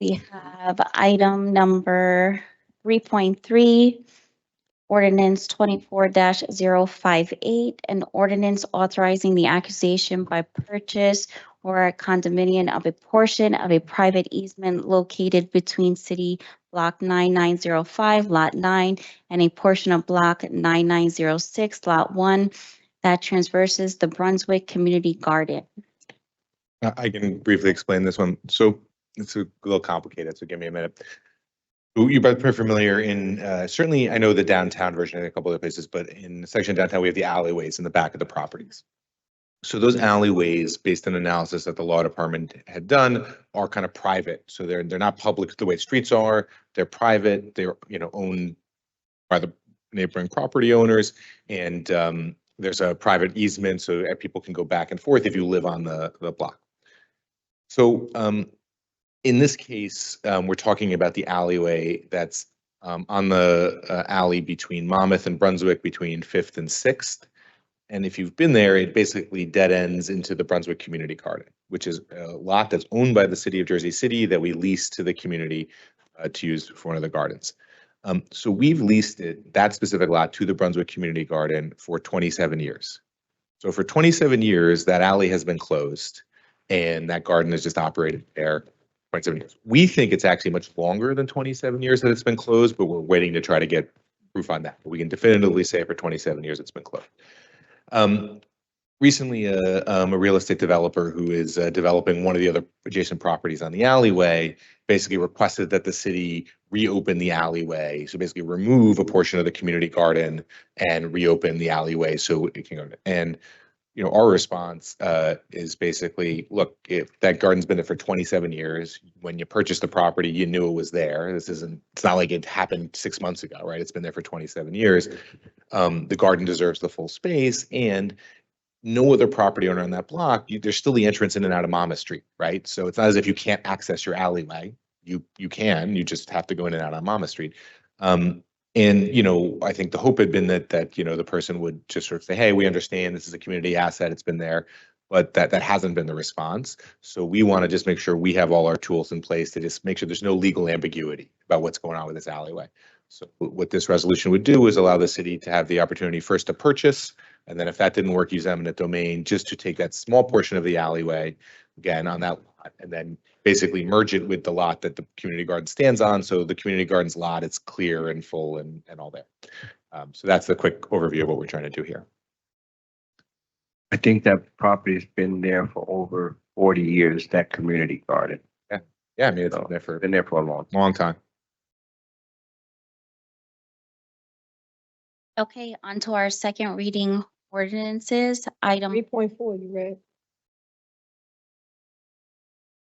We have item number 3.3, ordinance 24-058, an ordinance authorizing the accusation by purchase or a condominium of a portion of a private easement located between City Block 9905, Lot 9, and a portion of Block 9906, Lot 1, that transverses the Brunswick Community Garden. I can briefly explain this one. So it's a little complicated, so give me a minute. You're both pretty familiar in, certainly I know the downtown version in a couple other places, but in the section of downtown, we have the alleyways in the back of the properties. So those alleyways, based on analysis that the law department had done, are kind of private. So they're not public the way streets are. They're private. They're, owned by the neighboring property owners. And there's a private easement so that people can go back and forth if you live on the block. So in this case, we're talking about the alleyway that's on the alley between Monmouth and Brunswick, between 5th and 6th. And if you've been there, it basically dead ends into the Brunswick Community Garden, which is a lot that's owned by the city of Jersey City that we lease to the community to use for one of the gardens. So we've leased that specific lot to the Brunswick Community Garden for 27 years. So for 27 years, that alley has been closed and that garden has just operated there 27 years. We think it's actually much longer than 27 years that it's been closed, but we're waiting to try to get proof on that. But we can definitively say for 27 years it's been closed. Recently, a real estate developer who is developing one of the other adjacent properties on the alleyway basically requested that the city reopen the alleyway. So basically remove a portion of the community garden and reopen the alleyway so it can go. And, our response is basically, look, if that garden's been there for 27 years, when you purchased the property, you knew it was there. It's not like it happened 6 months ago, right? It's been there for 27 years. The garden deserves the full space, and no other property owner on that block, there's still the entrance in and out of Monmouth Street, right? So it's not as if you can't access your alleyway. You can, you just have to go in and out on Monmouth Street. And, I think the hope had been that the person would just sort of say, hey, we understand this is a community asset, it's been there, but that hasn't been the response. So we want to just make sure we have all our tools in place to just make sure there's no legal ambiguity about what's going on with this alleyway. So what this resolution would do is allow the city to have the opportunity first to purchase, and then if that didn't work, use eminent domain just to take that small portion of the alleyway, again, on that lot, and then basically merge it with the lot that the community garden stands on. So the community garden's lot, it's clear and full and all that. So that's the quick overview of what we're trying to do here. I think that property's been there for over 40 years, that community garden. Yeah, I mean, it's been there for a long time. Okay, on to our second reading ordinances, item 3.4, you read?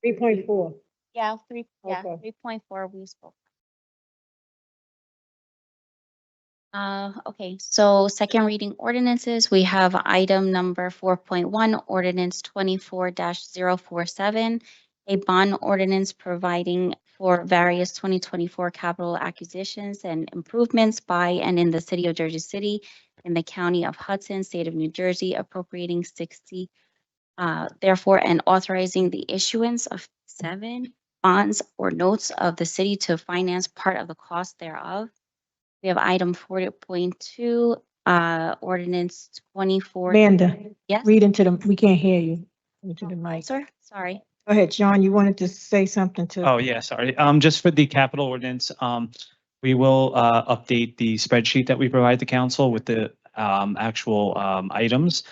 3.4. yeah, Okay. 3.4 we spoke. Okay, so second reading ordinances, we have item number 4.1, ordinance 24-047, a bond ordinance providing for various 2024 capital acquisitions and improvements by and in the city of Jersey City, in the county of Hudson, state of New Jersey, appropriating 60, therefore, and authorizing the issuance of 7 bonds or notes of the city to finance part of the cost thereof. We have item 40.2, ordinance 24. Amanda, Yes, read into the, we can't hear you. Into the mic. sir, sorry. Go ahead, John, you wanted to say something to? Oh, yeah, sorry. Just for the capital ordinance, we will update the spreadsheet that we provide the council with the actual items.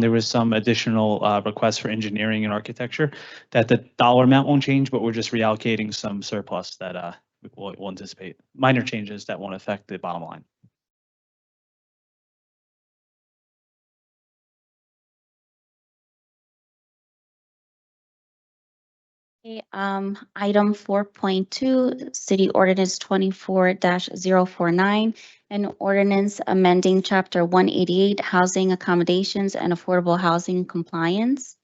There was some additional requests for engineering and architecture that the dollar amount won't change, but we're just reallocating some surplus that we'll anticipate. Minor changes that won't affect the bottom line. Okay, item 4.2, city ordinance 24-049, an ordinance amending chapter 188, housing accommodations and affordable housing compliance.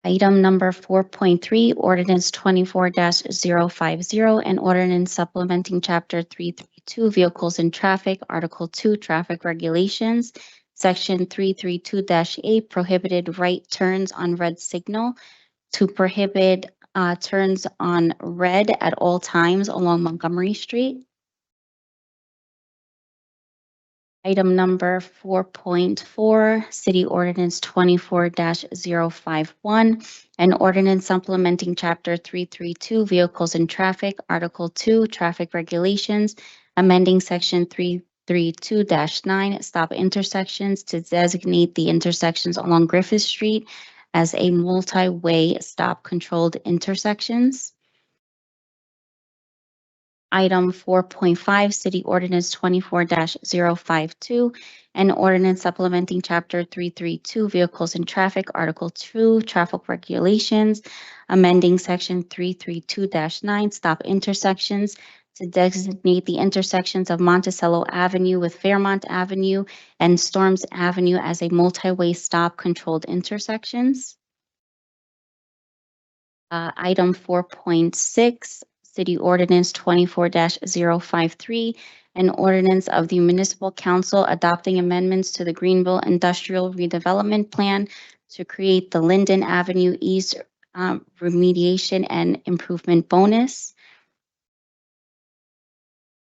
Item number 4.3, ordinance 24-050, an ordinance supplementing chapter 332, vehicles and traffic, article 2, traffic regulations, section 332-8, prohibited right turns on red signal to prohibit turns on red at all times along Montgomery Street. Item number 4.4, city ordinance 24-051, an ordinance supplementing chapter 332, vehicles and traffic, article 2, traffic regulations, amending section 332-9, stop intersections to designate the intersections along Griffith Street as a multi-way stop controlled intersections. Item 4.5, City Ordinance 24-052, an ordinance supplementing Chapter 332, Vehicles and Traffic, Article 2, Traffic Regulations, amending Section 332-9, Stop Intersections, to designate the intersections of Monticello Avenue with Fairmont Avenue and Storms Avenue as a multi-way stop controlled intersections. Item 4.6, City Ordinance 24-053, an ordinance of the Municipal Council adopting amendments to the Greenville Industrial Redevelopment Plan to create the Linden Avenue East Remediation and Improvement Bonus.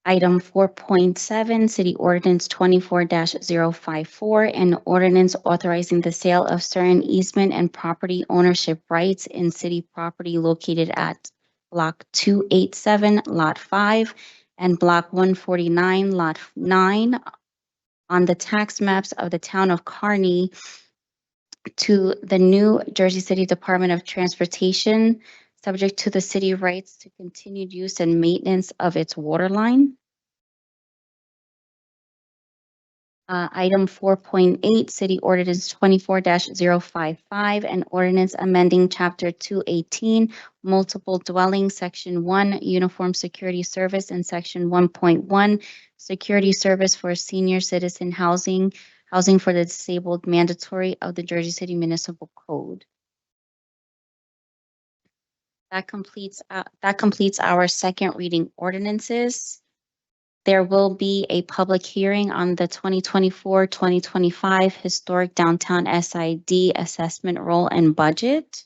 Item 4.7, City Ordinance 24-054, an ordinance authorizing the sale of certain easement and property ownership rights in city property located at Block 287, Lot 5, and Block 149, Lot 9, on the tax maps of the town of Kearney to the New Jersey City Department of Transportation, subject to the city rights to continued use and maintenance of its water line. Item 4.8, City Ordinance 24-055, an ordinance amending Chapter 218, Multiple Dwelling, Section 1, Uniform Security Service, and Section 1.1, Security Service for Senior Citizen Housing, Housing for the Disabled, mandatory of the Jersey City Municipal Code. That completes our second reading ordinances. There will be a public hearing on the 2024-2025 Historic Downtown SID Assessment Role and Budget.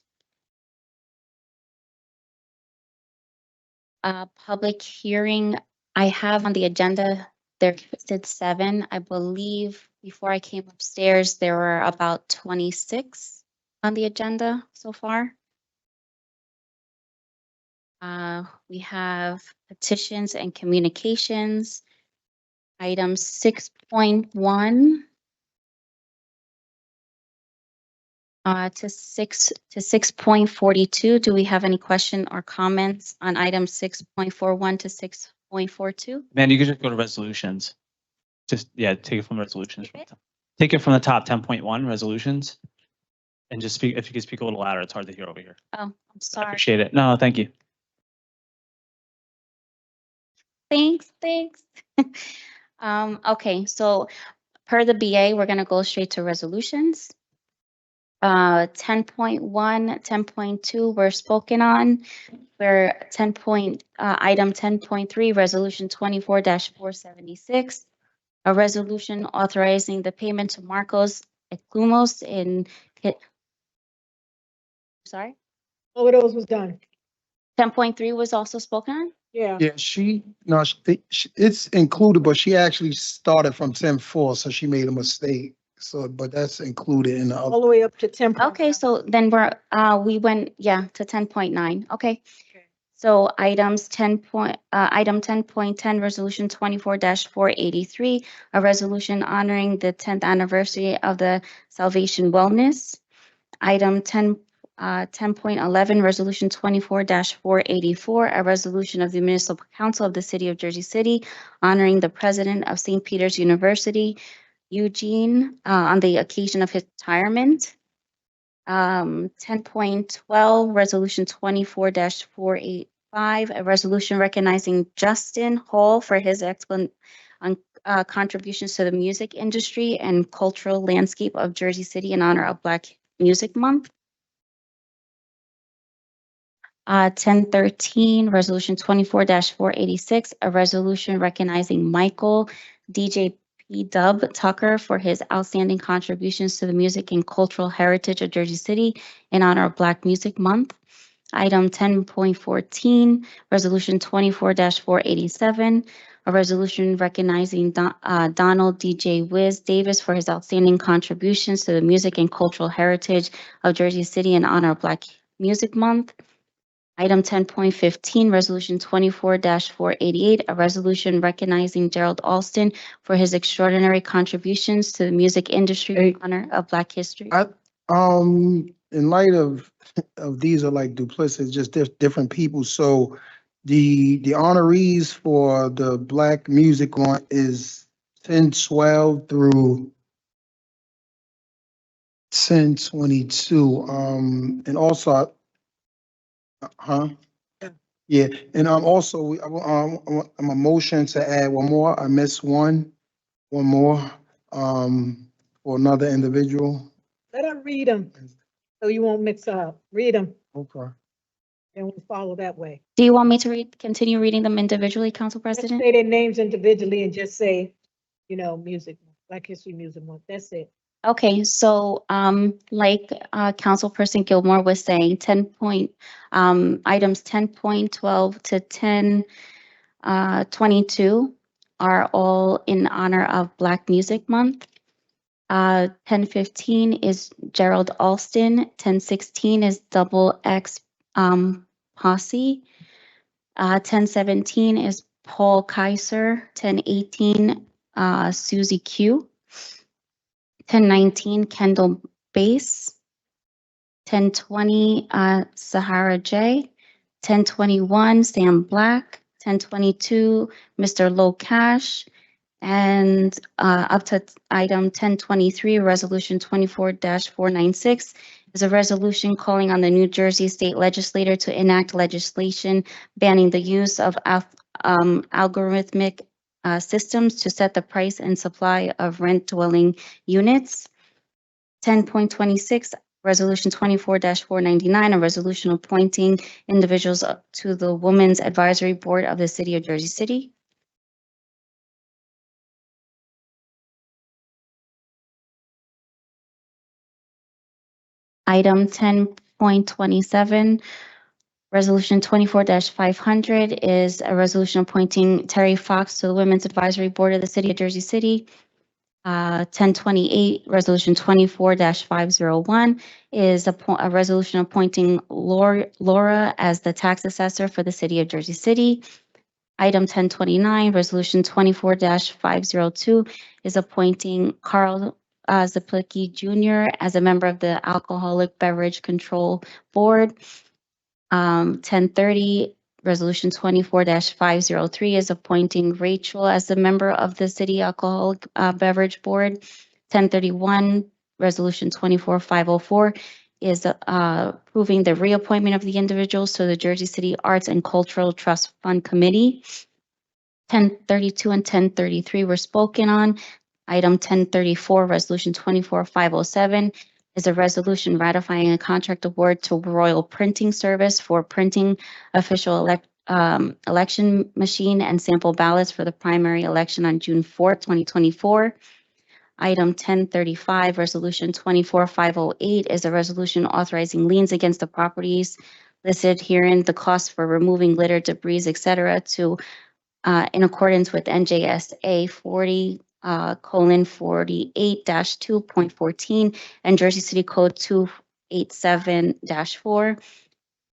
Public hearing I have on the agenda, there said 7. I believe before I came upstairs, there were about 26 on the agenda so far. We have petitions and communications. Item 6.1 to 6.42. Do we have any question or comments on item 6.41 to 6.42? Man, you can just go to resolutions. Just, yeah, take it from resolutions. Take it from the top 10.1 resolutions. And just speak, if you could speak a little louder, it's hard to hear over here. Oh, I'm sorry. Appreciate it. No, thank you. Thanks. Okay, so per the BA, we're gonna go straight to resolutions. 10.1, 10.2 were spoken on. Where item 10.3, resolution 24-476, a resolution authorizing the payment to Marcos Eklumos in sorry? All of those was done. 10.3 was also spoken on? Yeah. Yeah, it's included, but she actually started from 10.4, so she made a mistake. So, but that's included in the All other. the way up to 10. Okay, so then we went, yeah, to 10.9. Okay. So item 10.10, resolution 24-483, a resolution honoring the 10th anniversary of the Salvation Wellness. Item 10.11, resolution 24-484, a resolution of the Municipal Council of the City of Jersey City honoring the president of St. Peter's University, Eugene, on the occasion of his retirement. 10.12, resolution 24-485, a resolution recognizing Justin Hall for his contributions to the music industry and cultural landscape of Jersey City in honor of Black Music Month. 10.13, resolution 24-486, a resolution recognizing Michael DJ Dub Tucker for his outstanding contributions to the music and cultural heritage of Jersey City in honor of Black Music Month. Item 10.14, resolution 24-487, a resolution recognizing Donald DJ Wiz Davis for his outstanding contributions to the music and cultural heritage of Jersey City in honor of Black Music Month. Item 10.15, resolution 24-488, a resolution recognizing Gerald Alston for his extraordinary contributions to the music industry in honor of Black history. In light of these are like duplicates, just different people. So The honorees for the Black Music one is 10/12 through 10/22. And also, huh? Yeah, and also, I'm a motion to add one more. I missed one more, for another individual. Let her read them, so you won't mix up. Read them, Okay. and we'll follow that way. Do you want me to continue reading them individually, Council Let's President? say their names individually and just say, music, Black History Music Month. That's it. Okay, so like Councilperson Gilmore was saying, items 10.12 to 10.22 are all in honor of Black Music Month. 10:15 is Gerald Alston. 10:16 is Double X Posse. 10:17 is Paul Kaiser. 10:18 Susie Q. 10:19 Kendall Bass. 10:20 Sahara J. 10:21 Sam Black. 10:22 Mr. Low Cash. And up to item 1023, resolution 24-496 is a resolution calling on the New Jersey State Legislature to enact legislation banning the use of algorithmic systems to set the price and supply of rent dwelling units. 10.26, resolution 24-499, a resolution appointing individuals to the Women's Advisory Board of the City of Jersey City. Item 10.27, resolution 24-500 is a resolution appointing Terry Fox to the Women's Advisory Board of the City of Jersey City. 1028, resolution 24-501 is a resolution appointing Laura as the tax assessor for the City of Jersey City. Item 1029, resolution 24-502 is appointing Carl Zaplicki Jr. as a member of the Alcoholic Beverage Control Board. 1030, resolution 24-503 is appointing Rachel as a member of the City Alcoholic Beverage Board. 1031, resolution 24-504 is approving the reappointment of the individuals to the Jersey City Arts and Cultural Trust Fund Committee. 1032 and 1033 were spoken on. Item 1034, resolution 24-507 is a resolution ratifying a contract award to Royal Printing Service for printing official election machine and sample ballots for the primary election on June 4th, 2024. Item 1035, resolution 24-508 is a resolution authorizing liens against the properties listed herein, the cost for removing litter, debris, etc., to in accordance with NJSA 40:48-2.14 and Jersey City Code 287-4.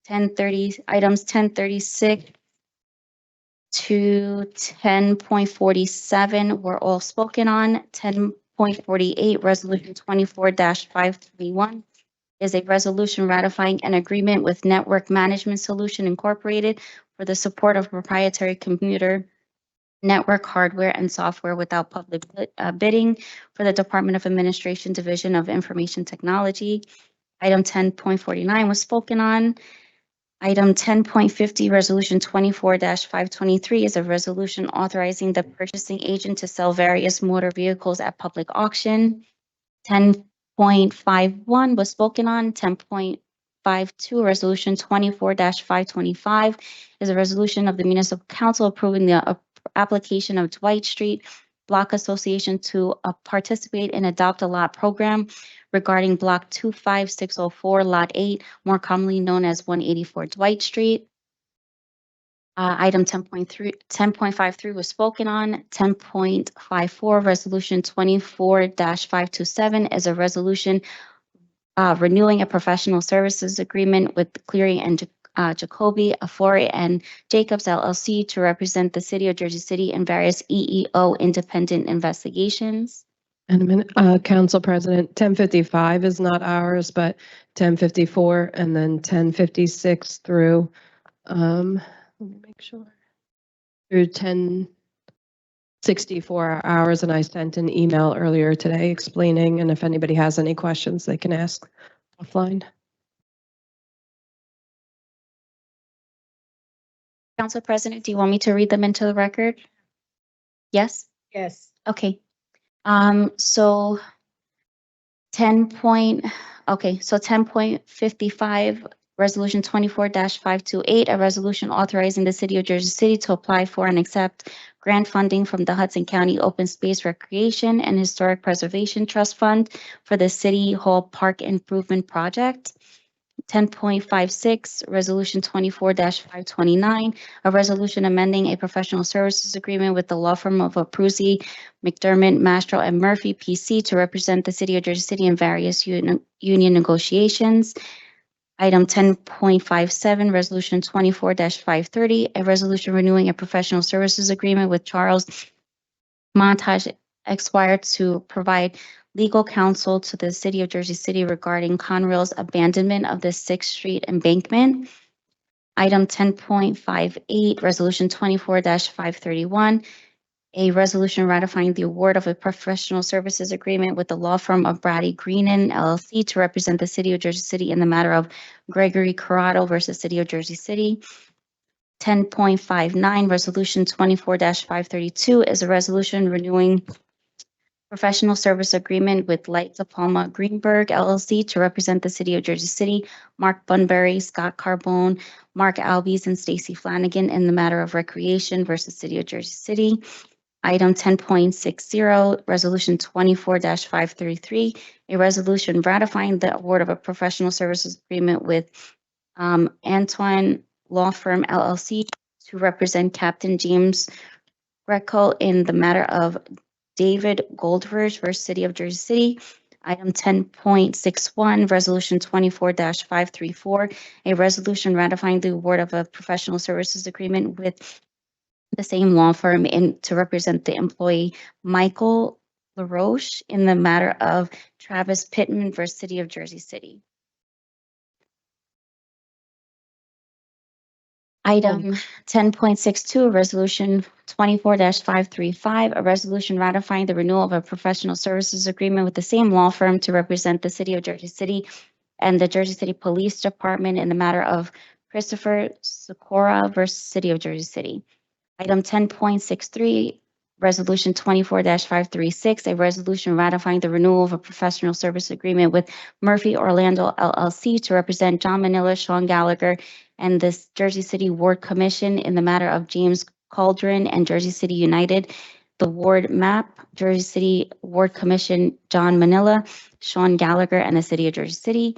1030 items 1036 to 10.47 were all spoken on. 10.48, resolution 24-531 is a resolution ratifying an agreement with Network Management Solution Incorporated for the support of proprietary computer network hardware and software without public bidding for the Department of Administration Division of Information Technology. Item 10.49 was spoken on. Item 10.50, resolution 24-523 is a resolution authorizing the purchasing agent to sell various motor vehicles at public auction. 10.51 was spoken on. 10.52, resolution 24-525 is a resolution of the Municipal Council approving the application of Dwight Street Block Association to participate in Adopt a Lot program regarding Block 25604, Lot 8, more commonly known as 184 Dwight Street. Item 10.53 was spoken on. 10.54, resolution 24-527 is a resolution renewing a professional services agreement with Cleary and Jacoby, Afori, and Jacobs LLC to represent the City of Jersey City in various EEO independent investigations. And a minute, Council President, 1055 is not ours, but 1054 and then 1056 through Let me make sure. Through 10:64 hours, and I sent an email earlier today explaining, and if anybody has any questions, they can ask offline. Council President, do you want me to read them into the record? Yes? Yes. Okay. So 10.55, Resolution 24-528, a resolution authorizing the City of Jersey City to apply for and accept grant funding from the Hudson County Open Space Recreation and Historic Preservation Trust Fund for the City Hall Park Improvement Project. 10.56, Resolution 24-529, a resolution amending a professional services agreement with the law firm of Abruzzi, McDermott, Mastro, and Murphy, PC, to represent the City of Jersey City in various union negotiations. Item 10.57, Resolution 24-530, a resolution renewing a professional services agreement with Charles Montage Esquire to provide legal counsel to the City of Jersey City regarding Conrail's abandonment of the 6th Street embankment. Item 10.58, Resolution 24-531, a resolution ratifying the award of a professional services agreement with the law firm of Brady Greenan LLC to represent the City of Jersey City in the matter of Gregory Corrado versus City of Jersey City. 10.59, Resolution 24-532 is a resolution renewing professional service agreement with Lights of Palma Greenberg LLC to represent the City of Jersey City, Mark Bunbury, Scott Carbone, Mark Albies, and Stacy Flanagan in the matter of recreation versus City of Jersey City. Item 10.60, Resolution 24-533, a resolution ratifying the award of a professional services agreement with Antoine Law Firm LLC to represent Captain James Greco in the matter of David Goldverge versus City of Jersey City. Item 10.61, Resolution 24-534, a resolution ratifying the award of a professional services agreement with the same law firm to represent the employee Michael LaRoche in the matter of Travis Pittman versus City of Jersey City. Item 10.62, Resolution 24-535, a resolution ratifying the renewal of a professional services agreement with the same law firm to represent the City of Jersey City and the Jersey City Police Department in the matter of Christopher Sikora versus City of Jersey City. Item 10.63, Resolution 24-536, a resolution ratifying the renewal of a professional service agreement with Murphy Orlando LLC to represent John Manila, Sean Gallagher, and the Jersey City Ward Commission in the matter of James Cauldron and Jersey City United, the Ward Map, Jersey City Ward Commission, John Manila, Sean Gallagher, and the City of Jersey City.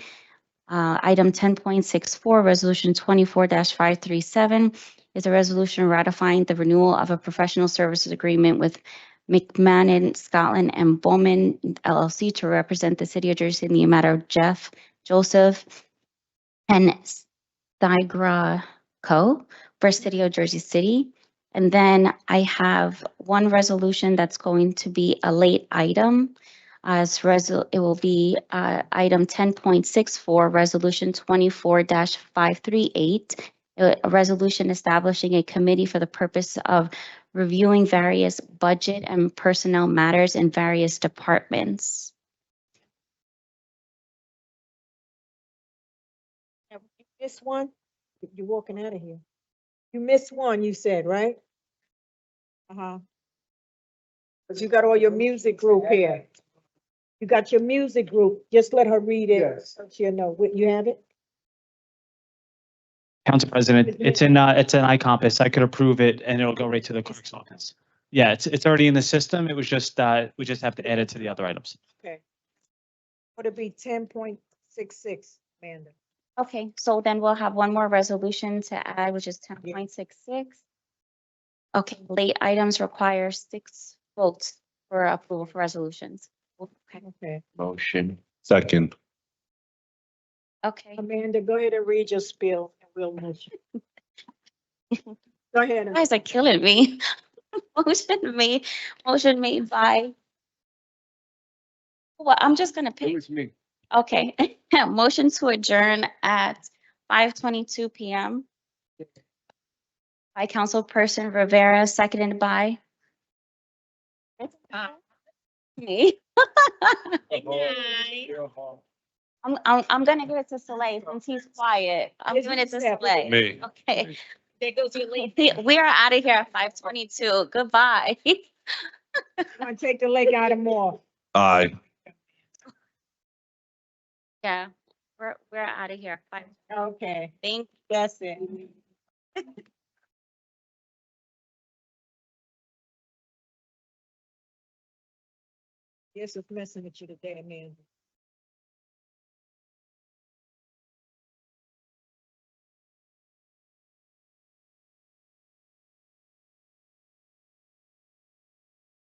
Item 10.64, Resolution 24-537 is a resolution ratifying the renewal of a professional services agreement with McMahon, Scotland, and Bowman LLC to represent the City of Jersey in the matter of Jeff Joseph and Stigra Co. for City of Jersey City. And then I have one resolution that's going to be a late item. It will be item 10.64, Resolution 24-538, a resolution establishing a committee for the purpose of reviewing various budget and personnel matters in various departments. You missed one? You're walking out of here. You missed one, you said, right? But you got all your music group here. You got your music group. Just let her read it. Yes. So she'll know. You have it? Council President, it's in iCompass. I could approve it and it'll go right to the clerk's office. Yeah, it's already in the system. It was just, we just have to add it to the other items. Okay. Would it be 10.66, Amanda? Okay, so then we'll have one more resolution to add, which is 10.66. Okay, late items require 6 votes for approval for resolutions. Okay. Motion. Second. Okay. Amanda, go ahead and read your spiel and we'll motion. Go ahead. You guys are killing me. Motion made by. Well, I'm just gonna pick. It was me. Okay, motion to adjourn at 5:22 p.m. by Councilperson Rivera, seconded by me. I'm gonna give it to Soleil since he's quiet. I'm giving it to Soleil. Me. Okay. There goes your late. We are out of here at 5:22. Goodbye. Want to take the lake out of more. Aye. Yeah, we're out of here. Bye. Okay. Thank That's it. Yes, it's messing with you today, man.